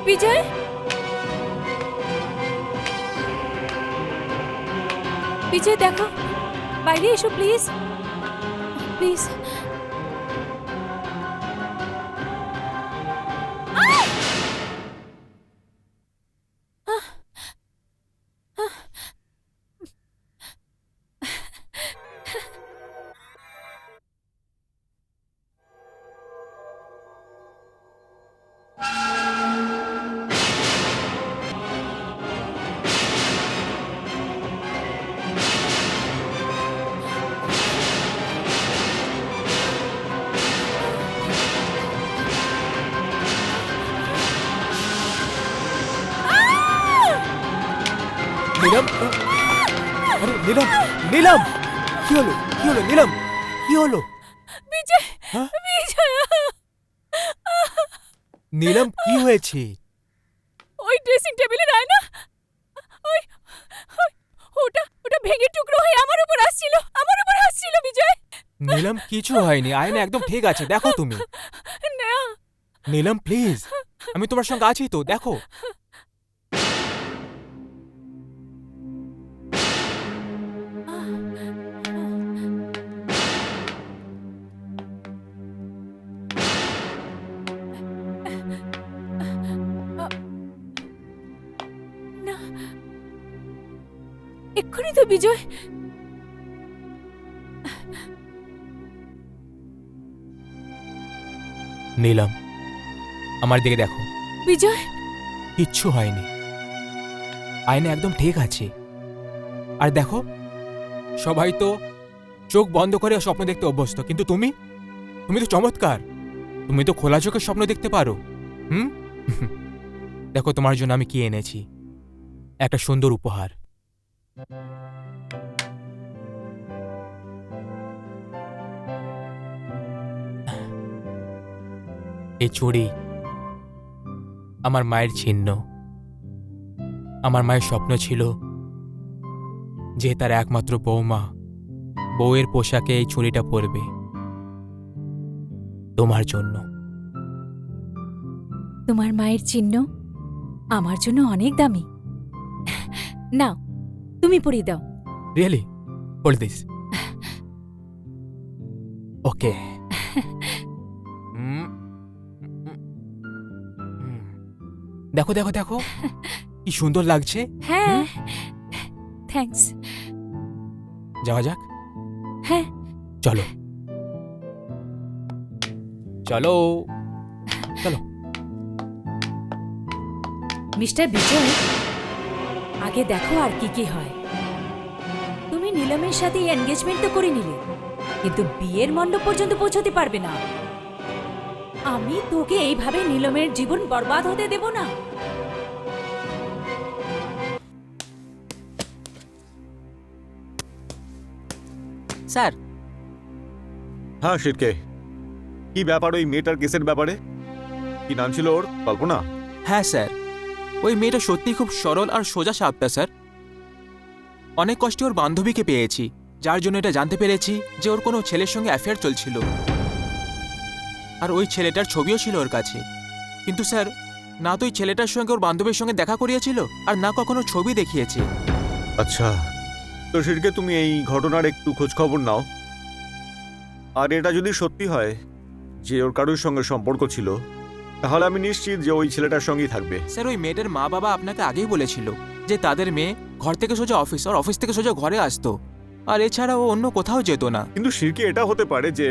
বিজয়? বিজয় দেখো, বাইরে এসো প্লিজ, প্লিজ। নীলম, আরে নীলম, নীলম, কি হলো, কি হলো নীলম, কি হলো? বিজয়, হ্যাঁ? বিজয়, নীলম, কি হয়েছে? ওই ড্রেসিং টেবিলের আয়না, ওই ওই- ওটা ওটা ভেঙে টুকরো হয়ে আমার উপর আসছিল বিজয়। নীলম, কিছু হয়নি, আয়না একদম ঠিক আছে, দেখো তুমি। না, নীলম প্লিজ, আমি তোমার সঙ্গে আছি তো, দেখো। না, এক্ষুনি তো বিজয়। নীলম, আমার দিকে দেখো, বিজয়, কিচ্ছু হয়নি, আয়না একদম ঠিক আছে। আর দেখো, সবাই তো চোখ বন্ধ করে স্বপ্ন দেখতে অভ্যস্ত, কিন্তু তুমি তুমি তো চমৎকার, তুমি তো খোলা চোখে স্বপ্ন দেখতে পারো। হুম দেখো, তোমার জন্য আমি কি এনেছি, একটা সুন্দর উপহার। এই চুড়ি আমার মায়ের চিহ্ন। আমার মায়ের স্বপ্ন ছিল যে তার একমাত্র বৌমা বউয়ের পোশাকে এই চুড়িটা পরবে, তোমার জন্য। তোমার মায়ের চিহ্ন আমার জন্য অনেক দামি। নাও, তুমি পরিয়ে দাও। রিয়েলি? Hold this. ওকে। দেখো দেখো দেখো, কি সুন্দর লাগছে। হ্যাঁ, থ্যাঙ্কস। যাওয়া যাক। হ্যাঁ, চলো চলো চলো। মিস্টার বিজয়, আগে দেখো আর কি কি হয়। তুমি নীলমের সাথে এনগেজমেন্ট তো করে নিলে, কিন্তু বিয়ের মণ্ডপ পর্যন্ত পৌঁছতে পারবে না। আমি তোকে এইভাবে নীলমের জীবন বরবাদ হতে দেব না। স্যার, হ্যাঁ শিরকে, কি ব্যাপার ওই মেয়েটার কেসের ব্যাপারে? কি নাম ছিল ওর? কল্পনা? হ্যাঁ স্যার, ওই মেয়েটা সত্যিই খুব সরল আর সোজা সাপটা স্যার। অনেক কষ্টে ওর বান্ধবীকে পেয়েছি, যার জন্য এটা জানতে পেরেছি যে ওর কোনো ছেলের সঙ্গে অ্যাফেয়ার চলছিল, আর ওই ছেলেটার ছবিও ছিল ওর কাছে। কিন্তু স্যার, না তো ওই ছেলেটার সঙ্গে ওর বান্ধবীর সঙ্গে দেখা করিয়েছিল, আর না কখনো ছবি দেখিয়েছে। আচ্ছা, তো শিরকে তুমি এই ঘটনার একটু খোঁজ খবর নাও, আর এটা যদি সত্যি হয় যে ওর কারোর সঙ্গে সম্পর্ক ছিল, তাহলে আমি নিশ্চিত যে ওই ছেলেটার সঙ্গেই থাকবে। স্যার, ওই মেয়েটার মা বাবা আপনাকে আগেই বলেছিল যে তাদের মেয়ে ঘর থেকে সোজা অফিস, আর অফিস থেকে সোজা ঘরে আসতো, আর এছাড়া ও অন্য কোথাও যেত না। কিন্তু শিরকে এটা হতে পারে যে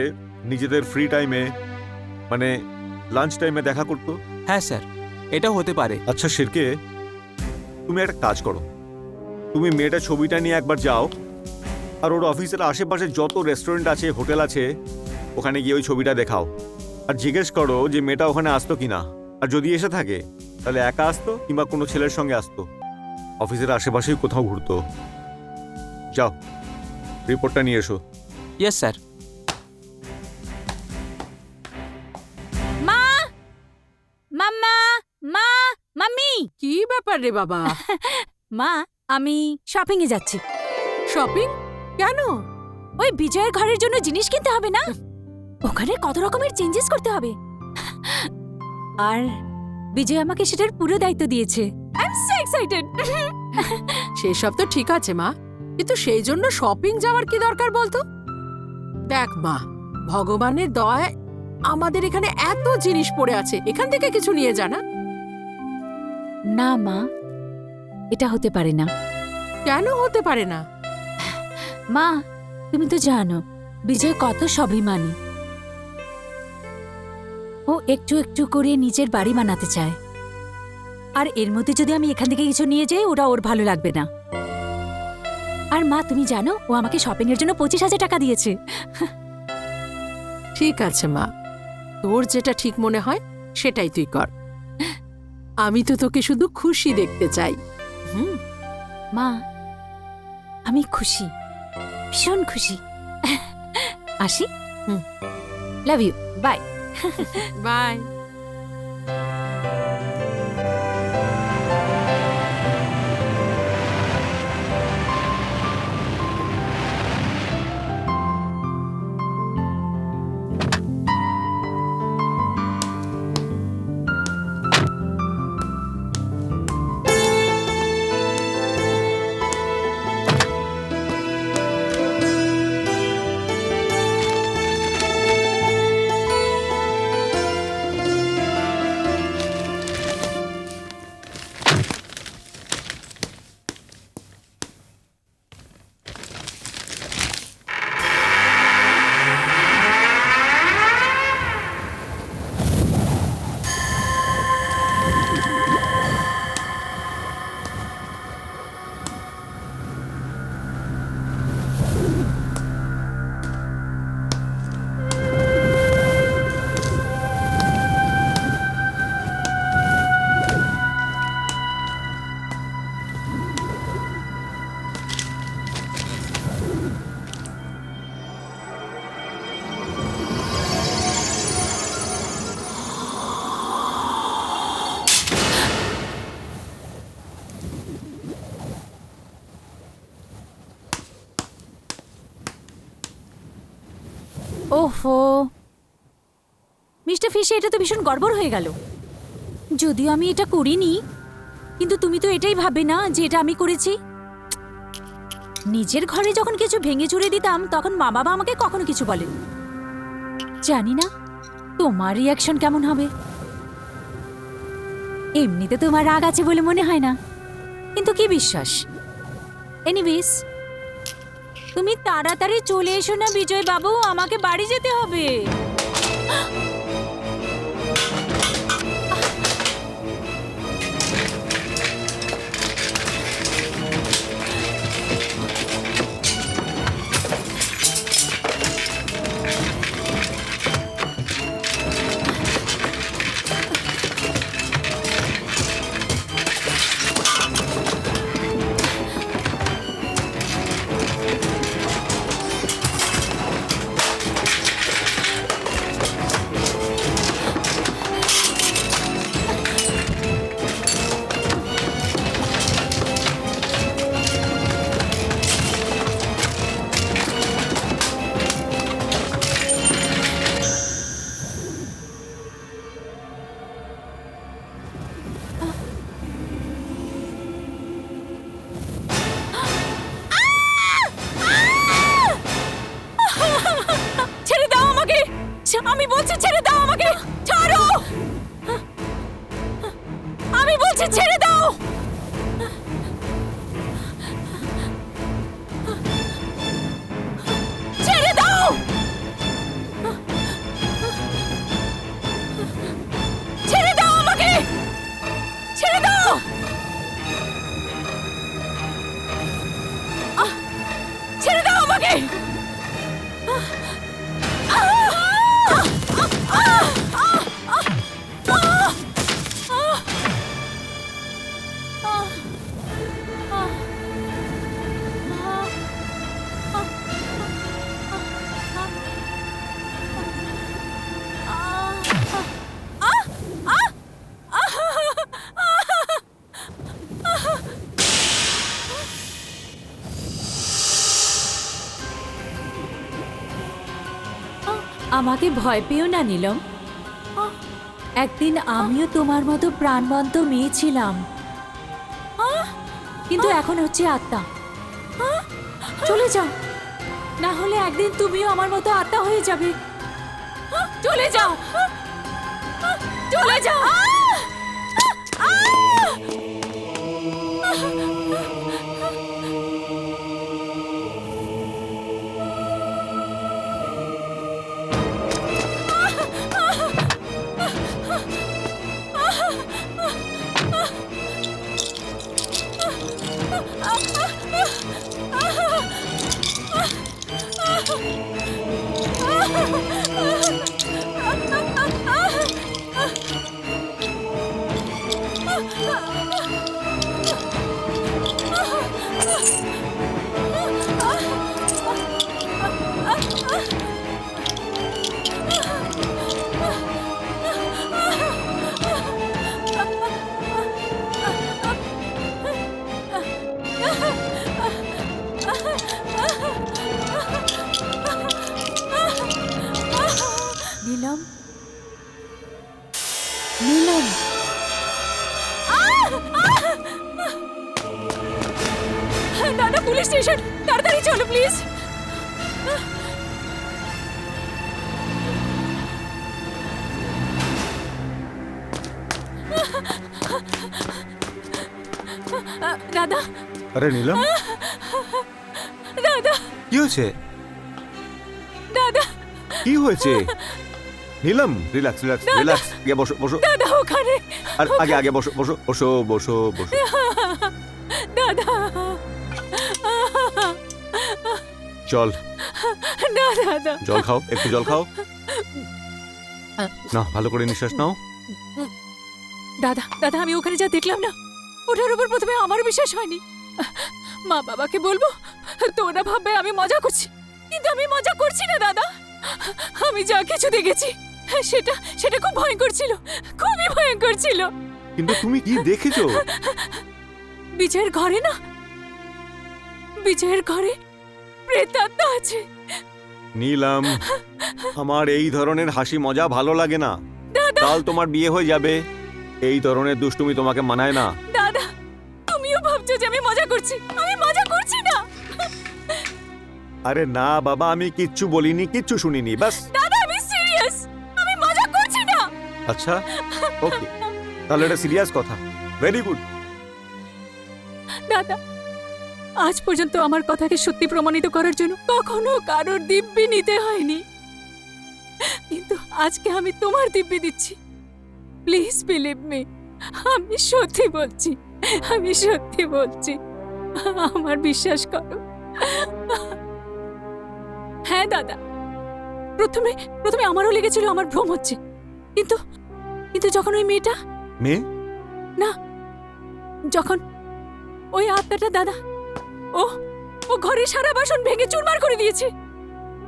নিজেদের ফ্রি টাইমে, মানে লাঞ্চ টাইমে দেখা করতো। হ্যাঁ স্যার, এটাও হতে পারে। আচ্ছা শিরকে, তুমি একটা কাজ করো, তুমি মেয়েটার ছবিটা নিয়ে একবার যাও, আর ওর অফিসের আশেপাশে যত রেস্টুরেন্ট আছে, হোটেল আছে, ওখানে গিয়ে ওই ছবিটা দেখাও, আর জিজ্ঞেস করো যে মেয়েটা ওখানে আসতো কিনা, আর যদি এসে থাকে তাহলে একা আসতো কিংবা কোনো ছেলের সঙ্গে আসতো, অফিসের আশেপাশেই কোথাও ঘুরতো। যাও, রিপোর্টটা নিয়ে এসো। Yes sir. মা, মাম্মা, মা, মাম্মি। কি ব্যাপার রে বাবা? মা, আমি শপিং এ যাচ্ছি। শপিং? কেন? ওই বিজয়ের ঘরের জন্য জিনিস কিনতে হবে না? ওখানে কত রকমের চেঞ্জেস করতে হবে, আর বিজয় আমাকে সেটার পুরো দায়িত্ব দিয়েছে। I am so excited. সেসব তো ঠিক আছে মা, কিন্তু সেই জন্য শপিং যাওয়ার কি দরকার বলতো? দেখ মা, ভগবানের দয়ায় আমাদের এখানে এত জিনিস পড়ে আছে, এখান থেকে কিছু নিয়ে যা না। না মা, এটা হতে পারে না। কেন হতে পারে না? মা, তুমি তো জানো বিজয় কত স্বাভিমানী। ও একটু একটু করে নিজের বাড়ি বানাতে চায়, আর এর মধ্যে যদি আমি এখান থেকে কিছু নিয়ে যাই, ওরা ওর ভালো লাগবে না। আর মা, তুমি জানো ও আমাকে শপিং এর জন্য 25,000 টাকা দিয়েছে। ঠিক আছে মা, তোর যেটা ঠিক মনে হয় সেটাই তুই কর। আমি তো তোকে শুধু খুশি দেখতে চাই। হুম। মা আমি খুশি, ভীষণ খুশি। আসি। Love you, bye. বাই। ওহো মিস্টার ফিশ, এটা তো ভীষণ গড়বড় হয়ে গেল। যদিও আমি এটা করিনি, কিন্তু তুমি তো এটাই ভাববে না যে এটা আমি করেছি। নিজের ঘরে যখন কিছু ভেঙে চুরে দিতাম তখন মা বাবা আমাকে কখনো কিছু বলেন। জানি না তোমার রিয়াকশন কেমন হবে। এমনিতে তোমার রাগ আছে বলে মনে হয় না, কিন্তু কি বিশ্বাস। এনিওয়েজ, তুমি তাড়াতাড়ি চলে এসো না বিজয় বাবু, আমাকে বাড়ি যেতে হবে। ছেড়ে দাও আমাকে, আমি বলছি ছেড়ে দাও আমাকে, ছাড়ো, আমি বলছি ছেড়ে দাও। ছেড়ে দাও, ছেড়ে দাও আমাকে, ছেড়ে দাও। ছেড়ে দাও আমাকে। আমাকে ভয় পেও না নীলম, একদিন আমিও তোমার মতো প্রাণবন্ত মেয়ে ছিলাম, কিন্তু এখন হচ্ছে আত্মা। চলে যাও, না হলে একদিন তুমিও আমার মতো আত্মা হয়ে যাবে। চলে যাও, চলে যাও। নীলম, দাদা, পুলিশ স্টেশন, তাড়াতাড়ি চলো প্লিজ। দাদা, আরে নীলম, দাদা, কি হয়েছে? দাদা, কি হয়েছে? নীলম, রিল্যাক্স রিল্যাক্স রিল্যাক্স, আগে বসো বসো। দাদা ওখানে, আর আগে আগে বসো বসো বসো বসো বসো। দাদা, জল, না দাদা, জল খাও, একটু জল খাও। না, ভালো করে নিঃশ্বাস নাও। দাদা, দাদা, আমি ওখানে যা দেখলাম না, ওটার উপর প্রথমে আমার বিশ্বাস হয়নি। মা বাবাকে বলবো তো ওরা ভাববে আমি মজা করছি, কিন্তু আমি মজা করছি না দাদা। আমি যা কিছু দেখেছি সেটা সেটা খুব ভয়ঙ্কর ছিল, খুবই ভয়ঙ্কর ছিল। কিন্তু তুমি কি দেখেছো? বিজয়ের ঘরে না, বিজয়ের ঘরে প্রেতাত্মা আছে। নীলম, আমার এই ধরনের হাসি মজা ভালো লাগে না। দাদা, কাল তোমার বিয়ে হয়ে যাবে, এই ধরনের দুষ্টুমি তোমাকে মানায় না। দাদা, তুমিও ভাবছো যে আমি মজা করছি, আমি মজা করছি না। আরে না বাবা, আমি কিচ্ছু বলিনি, কিচ্ছু শুনিনি, বাস। দাদা, আমি সিরিয়াস, আমি মজা করছি না। আচ্ছা, ওকে, তাহলে এটা সিরিয়াস কথা। Very good. দাদা, আজ পর্যন্ত আমার কথাকে সত্যি প্রমাণিত করার জন্য কখনো কারোর দিব্যি নিতে হয়নি, কিন্তু আজকে আমি তোমার দিব্যি দিচ্ছি। প্লিজ বিলিভ মি, আমি সত্যি বলছি, আমি সত্যি বলছি, আমার বিশ্বাস করো। হ্যাঁ দাদা, প্রথমে প্রথমে আমারও লেগেছিল আমার ভ্রম হচ্ছে, কিন্তু কিন্তু যখন ওই মেয়েটা, মেয়ে? না, যখন ওই আত্মাটা, দাদা, ও ও ঘরে সারা বাসন ভেঙে চুরমার করে দিয়েছে,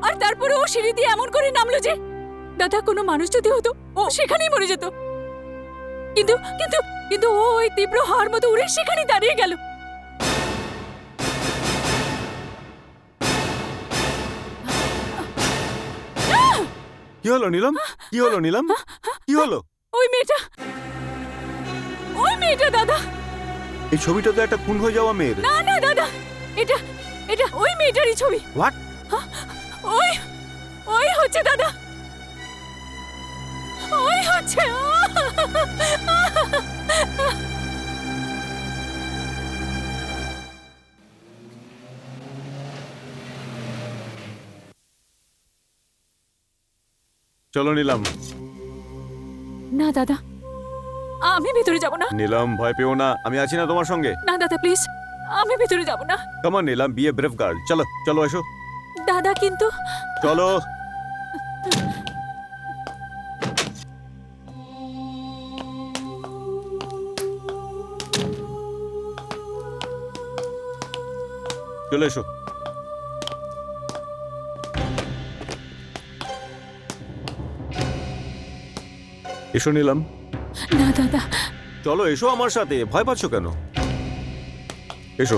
আর তারপরে ও সিঁড়ি দিয়ে এমন করে নামলো যে, দাদা, কোনো মানুষ যদি হতো ও সেখানেই মরে যেত, কিন্তু কিন্তু কিন্তু ও ওই তীব্র হাওয়ার মতো উড়ে সেখানেই দাঁড়িয়ে গেল। কি হলো নীলম? কি হলো নীলম? কি হলো? ওই মেয়েটা, ওই মেয়েটা দাদা, এই ছবিটা তো একটা খুন হয়ে যাওয়া মেয়ের। না না দাদা, এটা এটা ওই মেয়েটারই ছবি। হোয়াট? ওই ওই হচ্ছে দাদা, ওই হচ্ছে। চলো নীলম। না দাদা, আমি ভিতরে যাব না। নীলম, ভয় পেও না, আমি আছি না তোমার সঙ্গে। না দাদা, প্লিজ, আমি ভিতরে যাব না। Come on Neelam, be a brave girl. চলো চলো, এসো। দাদা, কিন্তু চলো। চলে এসো। এসো নীলম। না দাদা, চলো এসো আমার সাথে, ভয় পাচ্ছ কেন? এসো।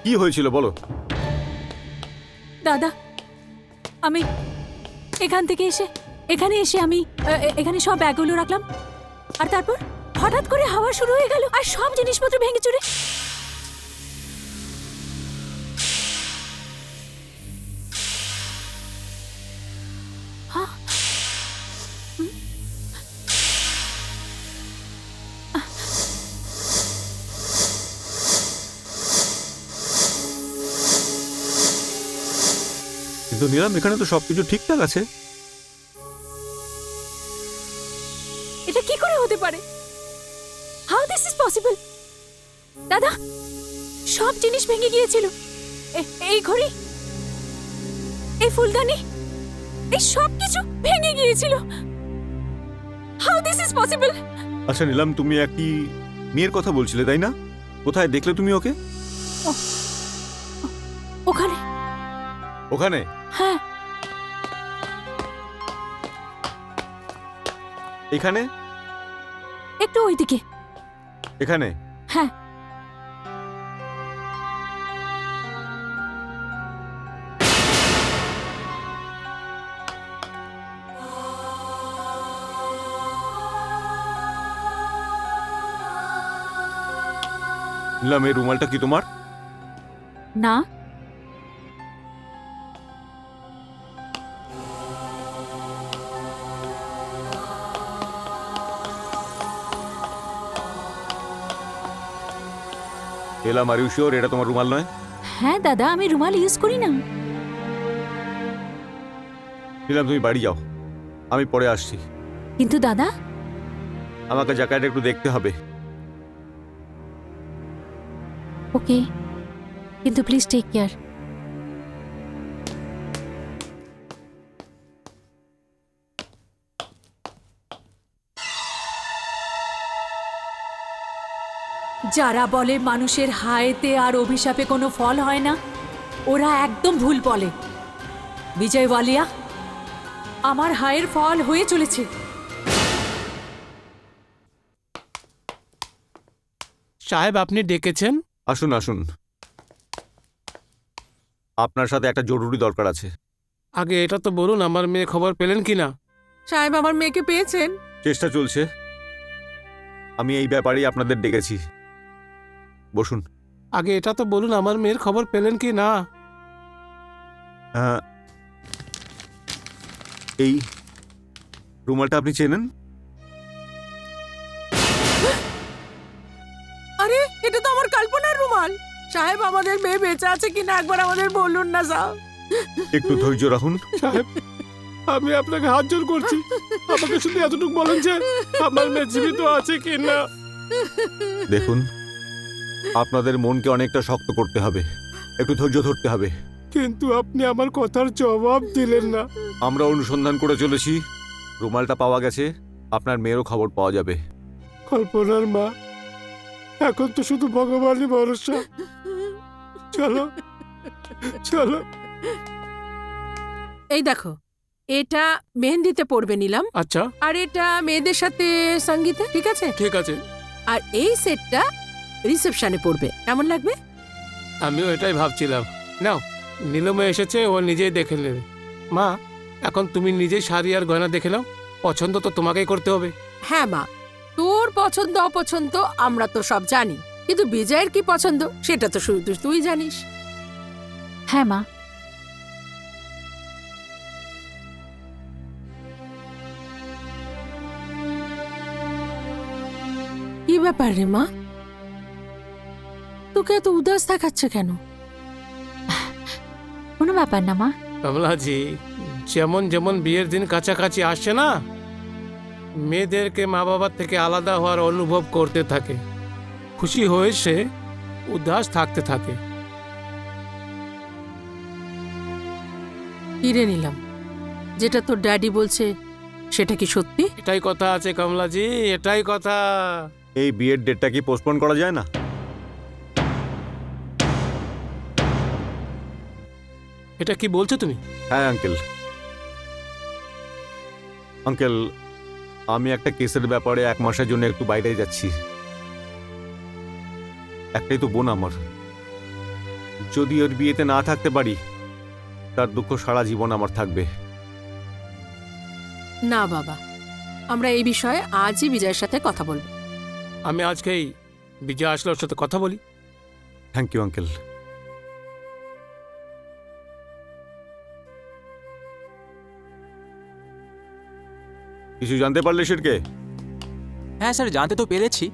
কি হয়েছিল বলো? দাদা, আমি এখান থেকে এখানে এসে আমি এখানে সব ব্যাগগুলো রাখলাম, আর তারপর হঠাৎ করে হাওয়া শুরু হয়ে গেল আর সব জিনিসপত্র ভেঙে চুরে। হ্যাঁ? কিন্তু নীলম, এখানে তো সবকিছু ঠিকঠাক আছে। এটা কি করে হতে পারে? How this is possible? দাদা, সব জিনিস ভেঙে গিয়েছিল, এই ঘড়ি, এই ফুলদানি, এই সব কিছু ভেঙে গিয়েছিল। How this is possible? আচ্ছা নীলম, তুমি একটি মেয়ের কথা বলছিলে তাই না? কোথায় দেখলে তুমি ওকে? ওখানে। ওখানে? হ্যাঁ। এখানে? একটু ওইদিকে। এখানে? হ্যাঁ। নিলাম, এই রুমালটা কি তোমার? না, এলাম, আর ইউ শিওর এটা তোমার রুমাল নয়? হ্যাঁ দাদা, আমি রুমাল ইউজ করি না। নিলাম, তুমি বাড়ি যাও, আমি পরে আসছি। কিন্তু দাদা, আমাকে জায়গাটা একটু দেখতে হবে। ওকে, কিন্তু প্লিজ টেক কেয়ার। যারা বলে মানুষের হায়েতে আর অভিশাপে কোনো ফল হয় না, ওরা একদম ভুল বলে। বিজয় ওয়ালিয়া, আমার হায়ের ফল হয়ে চলেছে। সাহেব, আপনি ডেকেছেন? আসুন আসুন, আপনার সাথে একটা জরুরি দরকার আছে। আগে এটা তো বলুন, আমার মেয়ে খবর পেলেন কিনা? সাহেব, আমার মেয়েকে পেয়েছেন? চেষ্টা চলছে। আমি এই ব্যাপারেই আপনাদের ডেকেছি। বসুন। আগে এটা তো বলুন, আমার মেয়ের খবর পেলেন কি না? হ্যাঁ, এই রুমালটা আপনি চেনেন? আরে, এটা তো আমার কল্পনার রুমাল। সাহেব, আমাদের মেয়ে বেঁচে আছে কিনা একবার আমাদের বলুন না সাহেব। একটু ধৈর্য রাখুন। সাহেব, আমি আপনাকে হাত জোর করছি, আমাকে শুধু এতটুকু বলেন যে আমার মেয়ে জীবিত আছে কি না। দেখুন, আপনাদের মনকে অনেকটা শক্ত করতে হবে, একটু ধৈর্য ধরতে হবে। কিন্তু আপনি আমার কথার জবাব দিলেন না। আমরা অনুসন্ধান করে চলেছি, রুমালটা পাওয়া গেছে, আপনার মেয়েরও খবর পাওয়া যাবে। কল্পনার মা, এখন তো শুধু ভগবানই ভরসা। চলো চলো। এই দেখো, এটা মেহেন্দিতে পড়বে নিলাম, আচ্ছা, আর এটা মেয়েদের সাথে সঙ্গীতে, ঠিক আছে? ঠিক আছে, আর এই সেটটা রিসেপশনে পড়বে, কেমন লাগবে? আমিও এটাই ভাবছিলাম। নাও, নীলমে এসেছে, ও নিজেই দেখে নেবে। মা, এখন তুমি নিজেই শাড়ি আর গয়না দেখে নাও, পছন্দ তো তোমাকেই করতে হবে। হ্যাঁ মা, তোর পছন্দ অপছন্দ আমরা তো সব জানি, কিন্তু বিজয়ের কি পছন্দ সেটা তো শুধু তুই জানিস। হ্যাঁ মা। কি ব্যাপার রে মা, তোকে এত উদাস দেখাচ্ছে কেন? কোনো ব্যাপার না মা। কমলাজি, যেমন যেমন বিয়ের দিন কাছাকাছি আসছে না, মেয়েদেরকে মা বাবার থেকে আলাদা হওয়ার অনুভব করতে থাকে, খুশি হয়ে সে উদাস থাকতে থাকে। কিরে নিলাম, যেটা তোর ড্যাডি বলছে সেটা কি সত্যি? এটাই কথা আছে কমলাজি, এটাই কথা। এই বিয়ের ডেটটা কি পোস্টপোন করা যায় না? এটা কি বলছো তুমি? হ্যাঁ আঙ্কেল। আঙ্কেল, আমি একটা কেসের ব্যাপারে 1 মাসের জন্য একটু বাইরে যাচ্ছি। একটাই তো বোন আমার, যদি ওর বিয়েতে না থাকতে পারি তার দুঃখ সারা জীবন আমার থাকবে। না বাবা, আমরা এই বিষয়ে আজই বিজয়ের সাথে কথা বলবো। আমি আজকেই বিজয় আসলে ওর সাথে কথা বলি। Thank you uncle. কিছু জানতে পারলে সেটকে? হ্যাঁ স্যার, জানতে তো পেরেছি।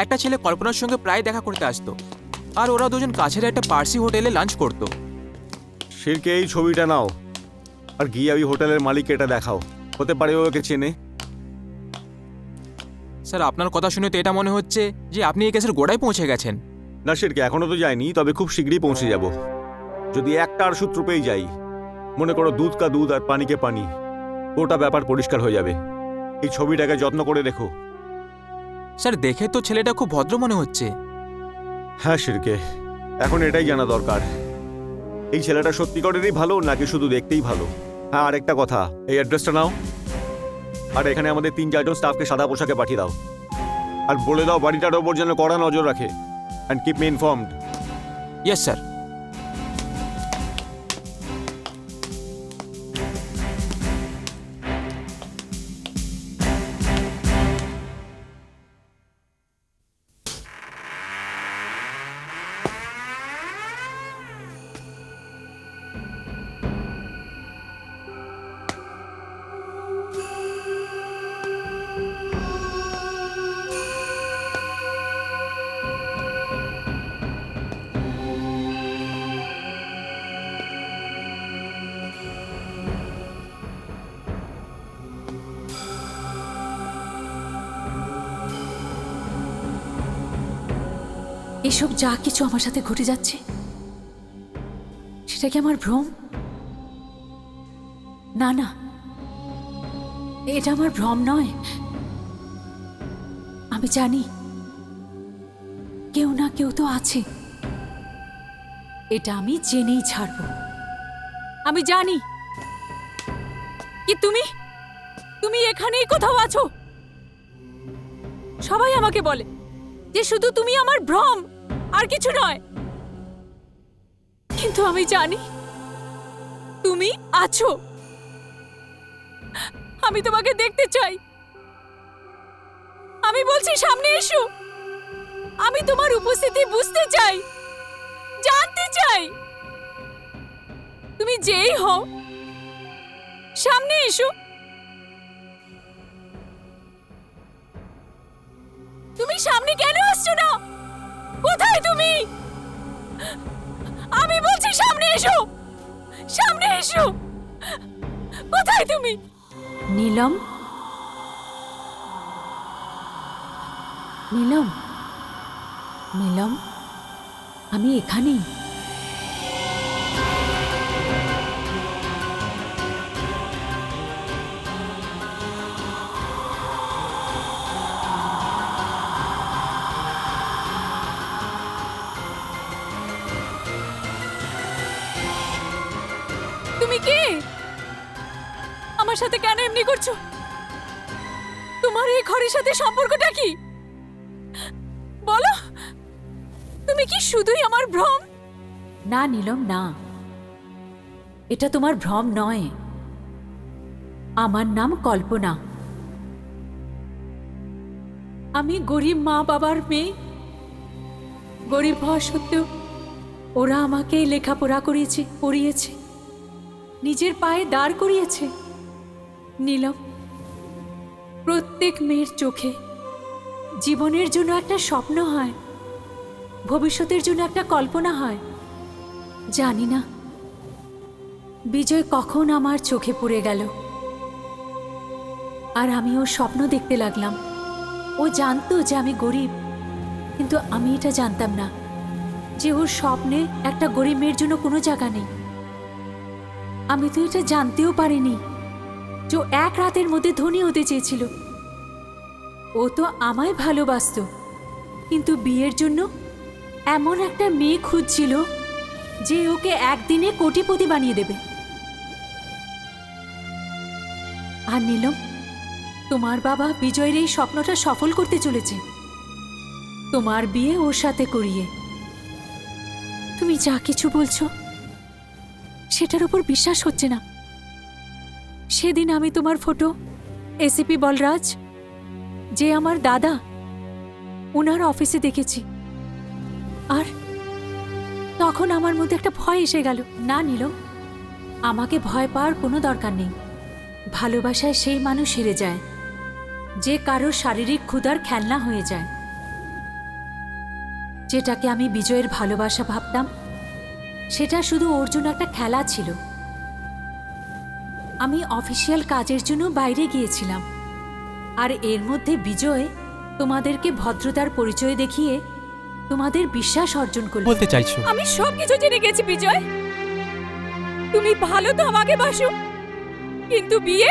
একটা ছেলে কল্পনার সঙ্গে প্রায় দেখা করতে আসতো, আর ওরা দুজন কাছের একটা পার্সি হোটেলে লাঞ্চ করতো। সেটকে এই ছবিটা নাও আর গিয়ে ওই হোটেলের মালিককে এটা দেখাও, হতে পারে ও ওকে চেনে। স্যার, আপনার কথা শুনে তো এটা মনে হচ্ছে যে আপনি এই কেসের গোড়ায় পৌঁছে গেছেন। না সেটকে এখনো তো যায়নি, তবে খুব শীঘ্রই পৌঁছে যাব। যদি একটা আর সূত্র পেয়ে যাই, মনে করো দুধ কা দুধ আর পানি কে পানি, ওটা ব্যাপার পরিষ্কার হয়ে যাবে। এই ছবিটাকে যত্ন করে রেখো। স্যার, দেখে তো ছেলেটা খুব ভদ্র মনে হচ্ছে। হ্যাঁ শিরকে, এখন এটাই জানা দরকার, এই ছেলেটা সত্যিকারেরই ভালো নাকি শুধু দেখতেই ভালো। হ্যাঁ, আরেকটা কথা, এই অ্যাড্রেসটা নাও, আর এখানে আমাদের 3-4 জন স্টাফকে সাদা পোশাকে পাঠিয়ে দাও, আর বলে দাও বাড়িটার ওপর যেন কড়া নজর রাখে। And keep me informed. Yes sir. এসব যা কিছু আমার সাথে ঘটে যাচ্ছে সেটা কি আমার ভ্রম? না না, এটা আমার ভ্রম নয়। আমি জানি কেউ না কেউ তো আছে। এটা আমি জেনেই ছাড়ব। আমি জানি কি তুমি এখানেই কোথাও আছো। সবাই আমাকে বলে যে শুধু তুমি আমার ভ্রম, আর কিছু নয়। কিন্তু আমি জানি তুমি আছো। আমি তোমাকে দেখতে চাই। আমি বলছি সামনে এসো। আমি তোমার উপস্থিতি বুঝতে চাই, জানতে চাই। তুমি যেই হও, সামনে এসো। তুমি সামনে কেন আসছো না? কোথায় তুমি? আমি বলছি সামনে এসো, সামনে এসো। কোথায় তুমি? নীলম, নীলম, নীলম, আমি এখানেই। তুমি কে? আমার সাথে কেন এমনি করছো? তোমার এই ঘরের সাথে সম্পর্কটা কি? বলো, তুমি কি শুধুই আমার ভ্রম? না নীলম, না, এটা তোমার ভ্রম নয়। আমার নাম কল্পনা। আমি গরিব মা বাবার মেয়ে। গরিব হওয়া সত্ত্বেও ওরা আমাকে লেখাপড়া করিয়েছে, পড়িয়েছে, নিজের পায়ে দাঁড় করিয়েছে। নীলম, প্রত্যেক মেয়ের চোখে জীবনের জন্য একটা স্বপ্ন হয়, ভবিষ্যতের জন্য একটা কল্পনা হয়। জানি না বিজয় কখন আমার চোখে পড়ে গেল, আর আমি ওর স্বপ্ন দেখতে লাগলাম। ও জানতো যে আমি গরিব, কিন্তু আমি এটা জানতাম না যে ওর স্বপ্নে একটা গরিব মেয়ের জন্য কোনো জায়গা নেই। আমি তো এটা জানতেও পারিনি যে ও এক রাতের মধ্যে ধনী হতে চেয়েছিল। ও তো আমায় ভালোবাসতো, কিন্তু বিয়ের জন্য এমন একটা মেয়ে খুঁজছিল যে ওকে একদিনে কোটিপতি বানিয়ে দেবে। আর নীলম, তোমার বাবা বিজয়ের এই স্বপ্নটা সফল করতে চলেছে, তোমার বিয়ে ওর সাথে করিয়ে। তুমি যা কিছু বলছো সেটার উপর বিশ্বাস হচ্ছে না। সেদিন আমি তোমার ফটো এসিপি বলরাজ, যে আমার দাদা, ওনার অফিসে দেখেছি, আর তখন আমার মধ্যে একটা ভয় এসে গেল। না নীলম, আমাকে ভয় পাওয়ার কোনো দরকার নেই। ভালোবাসায় সেই মানুষ হেরে যায় যে কারোর শারীরিক ক্ষুধার খেলনা হয়ে যায়। যেটাকে আমি বিজয়ের ভালোবাসা ভাবতাম, সেটা শুধু ওর জন্য একটা খেলা ছিল। আমি অফিসিয়াল কাজের জন্য বাইরে গিয়েছিলাম, আর এর মধ্যে বিজয় তোমাদেরকে ভদ্রতার পরিচয় দেখিয়ে তোমাদের বিশ্বাস অর্জন করল। বলতে চাইছো? আমি সবকিছু জেনে গেছি বিজয়। তুমি ভালো তো আমাকে বাসো, কিন্তু বিয়ে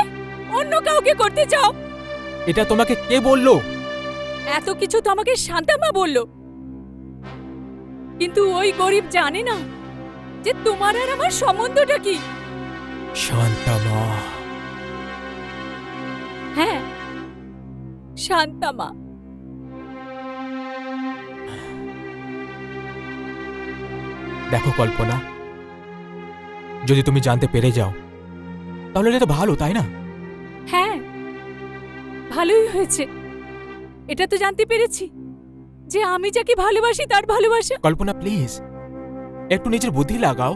অন্য কাউকে করতে চাও। এটা তোমাকে কে বললো? এত কিছু তো আমাকে শান্তামা বলল, কিন্তু ওই গরিব জানে না যে তোমার আর আমার সম্বন্ধটা কি। শান্তামা? হ্যাঁ, শান্তামা। দেখো কল্পনা, যদি তুমি জানতে পেরে যাও তাহলে এটা তো ভালো, তাই না? হ্যাঁ, ভালোই হয়েছে। এটা তো জানতে পেরেছি যে আমি যাকে ভালোবাসি তার ভালোবাসা। কল্পনা প্লিজ একটু নিজের বুদ্ধি লাগাও।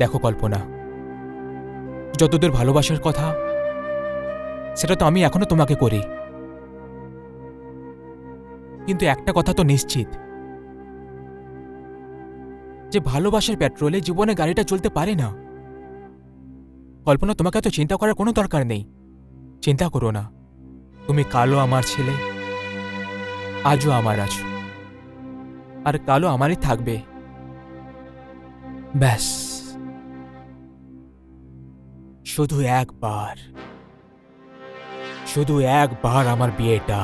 দেখো কল্পনা, যতদূর ভালোবাসার কথা সেটা তো আমি এখনো তোমাকে করি, কিন্তু একটা কথা তো নিশ্চিত যে ভালোবাসার পেট্রোলে জীবনে গাড়িটা চলতে পারে না। কল্পনা, তোমাকে তো চিন্তা করার কোনো দরকার নেই। চিন্তা করো না, তুমি কালও আমার ছেলে, আজও আমার আছো। আর কালও আমারই থাকবে। ব্যাস, শুধু একবার আমার বিয়েটা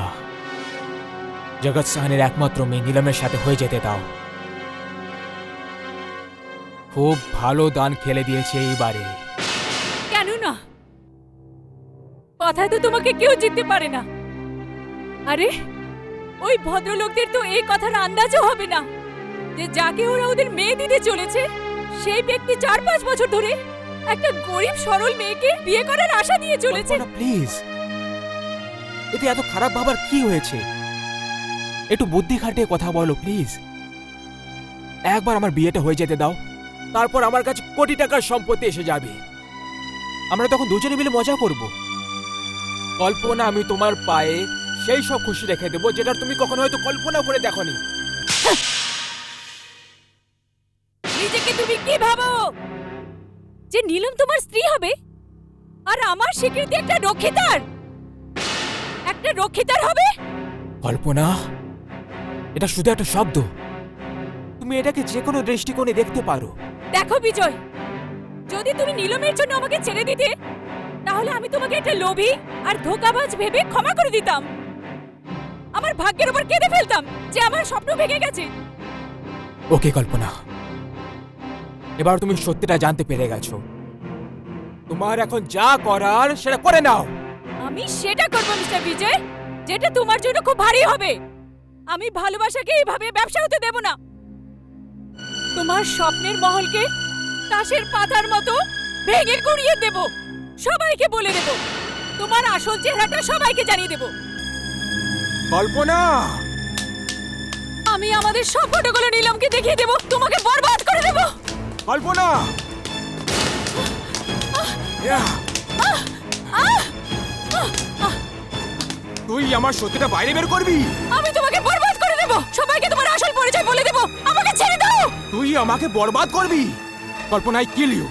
জগৎ সাহানের একমাত্র মেয়ে নীলমের সাথে হয়ে যেতে দাও। খুব ভালো দান খেলে দিয়েছে এইবারে। কেন না? কথায় তো তোমাকে কেউ জিততে পারে না। আরে ওই ভদ্রলোকদের তো এই কথার আন্দাজও হবে না যে যাকে ওরা ওদের মেয়ে দিতে চলেছে সেই ব্যক্তি 4-5 বছর ধরে একটা গরিব সরল মেয়েকে বিয়ে করার আশা দিয়ে চলেছে। প্লিজ, এতে এত খারাপ ভাবার কি হয়েছে? একটু বুদ্ধি খাটিয়ে কথা বলো প্লিজ। একবার আমার বিয়েটা হয়ে যেতে দাও, তারপর আমার কাছে কোটি টাকার সম্পত্তি এসে যাবে। আমরা তখন দুজনে মিলে মজা করব। কল্পনা, আমি তোমার পায়ে সেই সব খুশি রেখে দেবো যেটা তুমি কখনো হয়তো কল্পনা করে দেখোনি। নিজেকে তুমি কি ভাবো যে নীলম তোমার স্ত্রী হবে আর আমার স্বীকৃতি একটা রক্ষিতার হবে? কল্পনা, এটা শুধু একটা শব্দ। তুমি এটাকে যে কোনো দৃষ্টিকোণে দেখতে পারো। দেখো বিজয়, যদি তুমি নীলমের জন্য আমাকে ছেড়ে দিতে তাহলে আমি তোমাকে একটা লোভী আর ধোঁকাবাজ ভেবে ক্ষমা করে দিতাম। আমার ভাগ্যের উপর কেঁদে ফেলতাম যে আমার স্বপ্ন ভেঙে গেছে। ওকে কল্পনা, এবার তুমি সত্যিটা জানতে পেরে গেছো। তোমার এখন যা করার সেটা করে নাও। আমি সেটা করবো মিস্টার বিজয়, যেটা তোমার জন্য খুব ভারী হবে। আমি ভালোবাসাকে এইভাবে ব্যবসা হতে দেব না। তোমার স্বপ্নের মহলকে তাসের পাতার মতো ভেঙে গুঁড়িয়ে দেব। সবাইকে বলে দেব, তোমার আসল চেহারাটা সবাইকে জানিয়ে দেব। কল্পনা, আমি আমাদের সব ফটোগুলো নীলমকে দেখিয়ে দেব, তোমাকে বরবাদ করে দেব। কল্পনা, তুই আমার সত্যিটা বাইরে বের করবি? আমি তোমাকে বরবাদ করে দেব, সবাইকে তোমার আসল পরিচয় বলে দেব। আমাকে ছেড়ে দাও। তুই আমাকে বরবাদ করবি? Kalpana, I kill you.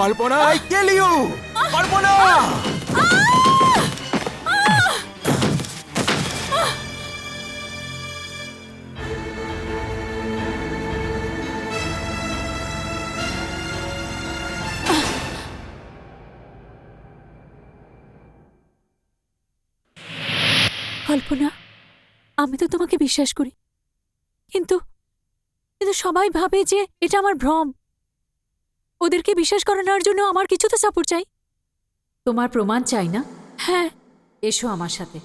Kalpana, I kill you. Kalpana, Kalpana, আমি তো তোমাকে বিশ্বাস করি, কিন্তু সবাই ভাবে যে এটা আমার ভ্রম। ওদেরকে বিশ্বাস করানোর জন্য আমার কিছু তো সাপোর্ট চাই। তোমার প্রমাণ চাই না? হ্যাঁ, এসো আমার সাথে।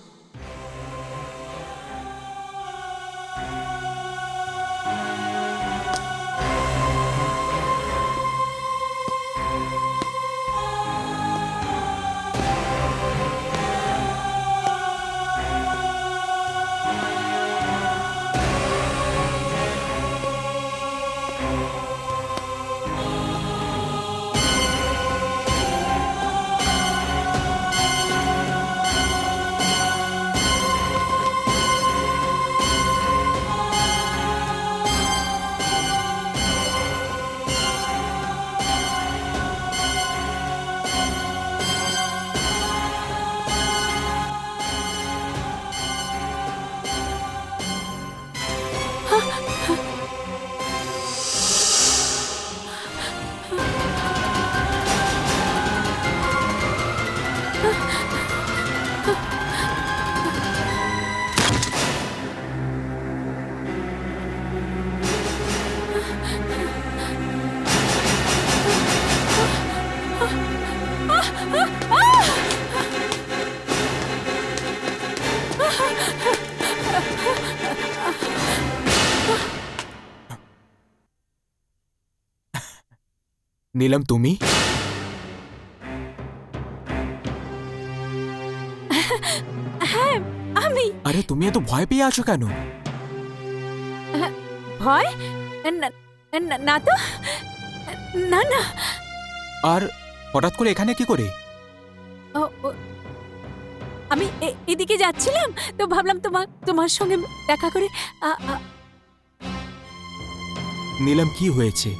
নীলম, তুমি? হ্যাঁ আমি। আরে তুমি এত ভয় পেয়ে আছো কেন? ভয়? না তো, না না। আর হঠাৎ করে এখানে কি করে? আমি এদিকে যাচ্ছিলাম তো ভাবলাম তোমার সঙ্গে দেখা করে। নীলম, কি হয়েছে?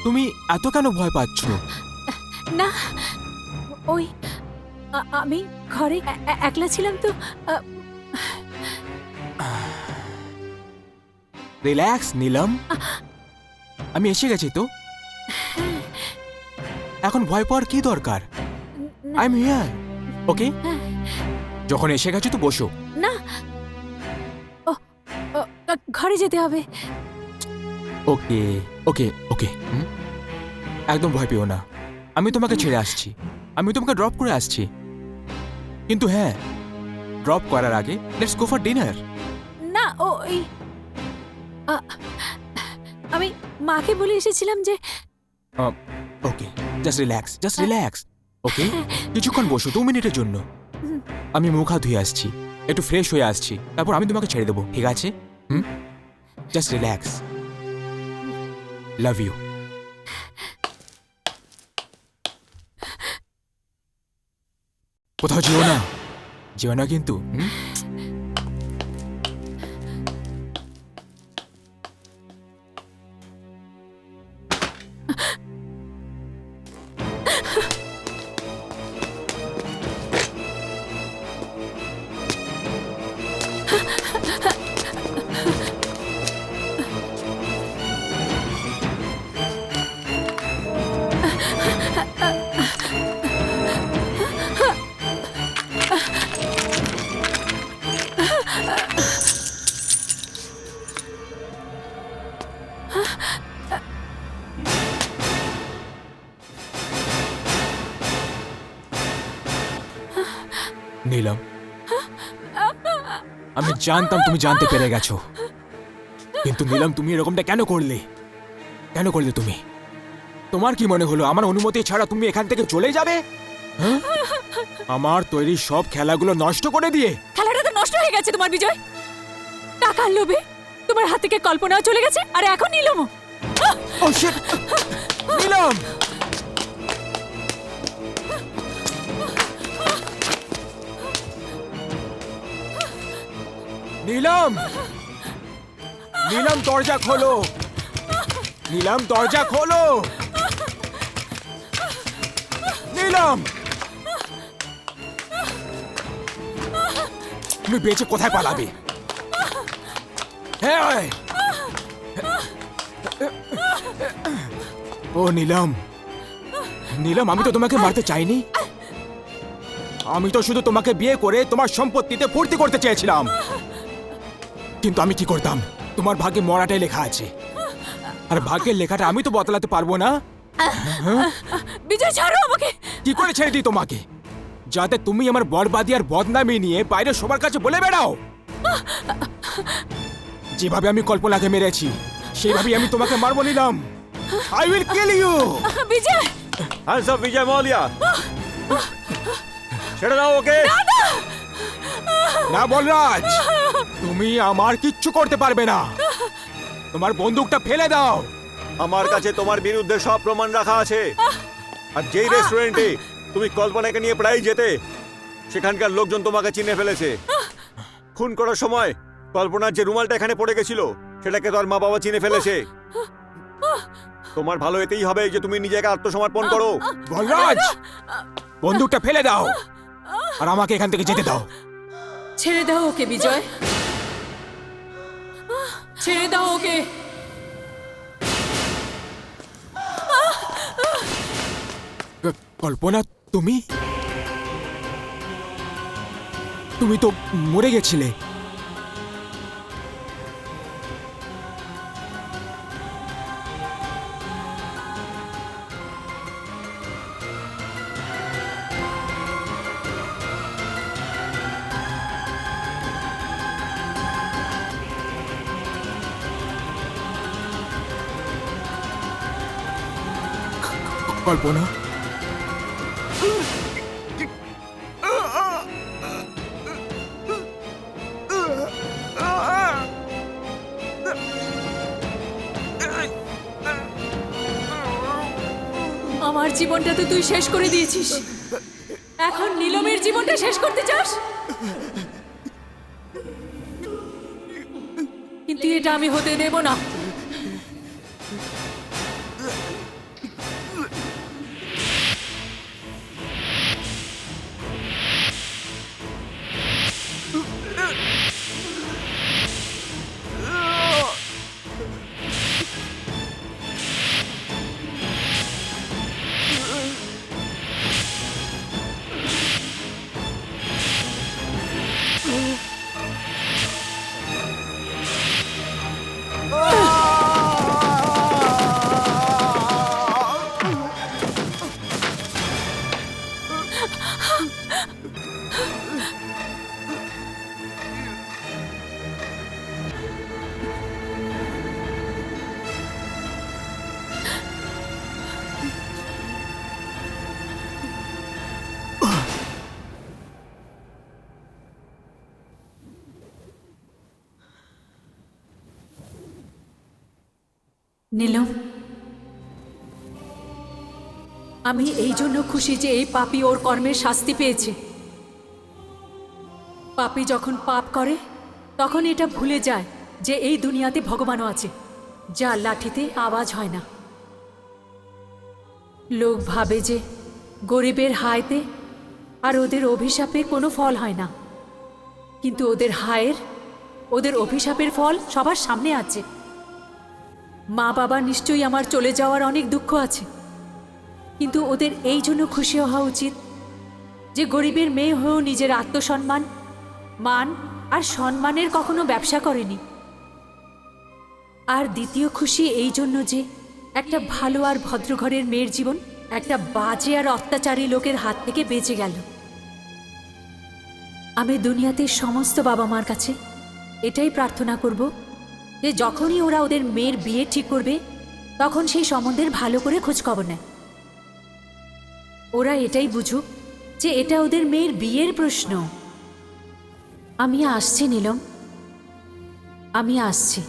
তুমি এত কেন ভয় পাচ্ছ? না, ওই আমি ঘরে একলা ছিলাম তো। রিল্যাক্স নীলম, আমি এসে গেছি তো। এখন ভয় পাওয়ার কি দরকার? আই এম হিয়ার, ওকে? যখন এসে গেছো তো বসো। না, ঘরে যেতে হবে। ওকে ওকে ওকে, একদম ভয় পেও না, আমি তোমাকে ছেড়ে আসছি, আমি তোমাকে ড্রপ করে আসছি। কিন্তু হ্যাঁ, ড্রপ করার আগে লেটস গো ফর ডিনার। না, আমি মাকে বলে এসেছিলাম যে ওকে, জাস্ট রিল্যাক্স, ওকে? কিছুক্ষণ বসো, 2 মিনিটের জন্য। আমি মুখ হাত ধুয়ে আসছি, একটু ফ্রেশ হয়ে আসছি, তারপর আমি তোমাকে ছেড়ে দেবো, ঠিক আছে? Just relax, love you. কোথাও যেও না কিন্তু। নীলম, আমি জানতাম তুমি জানতে পেরে গেছো, কিন্তু নীলম তুমি এরকমটা কেন করলে তুমি? তোমার কি মনে হলো আমার অনুমতি ছাড়া তুমি এখান থেকে চলে যাবে? আমার তৈরি সব খেলাগুলো নষ্ট করে দিয়ে। খেলাটা তো নষ্ট হয়ে গেছে তোমার বিজয়। টাকার লোভে তোমার হাত থেকে কল্পনাও চলে গেছে, আর এখন নীলমও। ও শিট! নীলম! নীলম! নীলম, দরজা খোলো! নীলম, দরজা খোলো! নীলম! তুমি বেঁচে কোথায় পালাবে? হ্যাঁ! ও নীলম, আমি তো তোমাকে মারতে চাইনি। আমি তো শুধু তোমাকে বিয়ে করে তোমার সম্পত্তিতে ফুর্তি করতে চেয়েছিলাম। কিন্তু আমি কি করতাম? তোমার ভাগ্যে মরাটাই লেখা আছে, আর ভাগ্যের লেখাটা আমি তো বদলাতে পারবো না। বিজয়, ছাড়ো আমাকে। কি করে ছেড়ে দিই তোমাকে, যাতে তুমি আমার বরবাদি আর বদনামি নিয়ে বাইরে সবার কাছে বলে বেড়াও? যেভাবে আমি কল্পনাকে মেরেছি, সেইভাবে আমি তোমাকে মারবো নিলাম। I will kill you! Vijay! Hands up Vijay Mallya, ছেড়ে দাও ওকে। না বলরাজ, তুমি আমার কিচ্ছু করতে পারবে না। তোমার বন্দুকটা ফেলে দাও। আমার কাছে তোমার বিরুদ্ধে সব প্রমাণ রাখা আছে। আর যেই রেস্টুরেন্টে তুমি কল্পনাকে নিয়ে প্রায় যেতে, সেখানকার লোকজন তোমাকে চিনে ফেলেছে। খুন করার সময় কল্পনার যে রুমালটা এখানে পড়ে গেছিল, সেটাকে তোর মা বাবা চিনে ফেলেছে। তোমার ভালো এতেই হবে যে তুমি নিজেকে আত্মসমর্পণ করো। বলরাজ, বন্দুকটা ফেলে দাও আর আমাকে এখান থেকে যেতে দাও। ছেড়ে দাও ওকে বিজয়, ছেড়ে দাও ওকে। কল্পনা, তুমি তো মরে গেছিলে। কল্পনা, আমার জীবনটা তো তুই শেষ করে দিয়েছিস, এখন নীলমের জীবনটা শেষ করতে চাস? কিন্তু এটা আমি হতে দেব না। নীলম, আমি এই জন্য খুশি যে এই পাপী ওর কর্মের শাস্তি পেয়েছে। পাপী যখন পাপ করে তখন এটা ভুলে যায় যে এই দুনিয়াতে ভগবানও আছে, যার লাঠিতে আওয়াজ হয় না। লোক ভাবে যে গরিবের হায়তে আর ওদের অভিশাপে কোনো ফল হয় না, কিন্তু ওদের হায়ের, ওদের অভিশাপের ফল সবার সামনে আছে। মা বাবা নিশ্চয়ই আমার চলে যাওয়ার অনেক দুঃখ আছে, কিন্তু ওদের এই জন্য খুশি হওয়া উচিত যে গরিবের মেয়ে হয়েও নিজের আত্মসম্মান, মান আর সম্মানের কখনো ব্যবসা করেনি। আর দ্বিতীয় খুশি এই জন্য যে একটা ভালো আর ভদ্র ঘরের মেয়ের জীবন একটা বাজে আর অত্যাচারী লোকের হাত থেকে বেঁচে গেল। আমি দুনিয়াতে সমস্ত বাবা মার কাছে এটাই প্রার্থনা করব যে যখনই ওরা ওদের মেয়ের বিয়ে ঠিক করবে তখন সেই সম্বন্ধের ভালো করে খোঁজ খবর নেয়। ওরা এটাই বুঝুক যে এটা ওদের মেয়ের বিয়ের প্রশ্ন। আমি আসছি নীলম, আমি আসছি।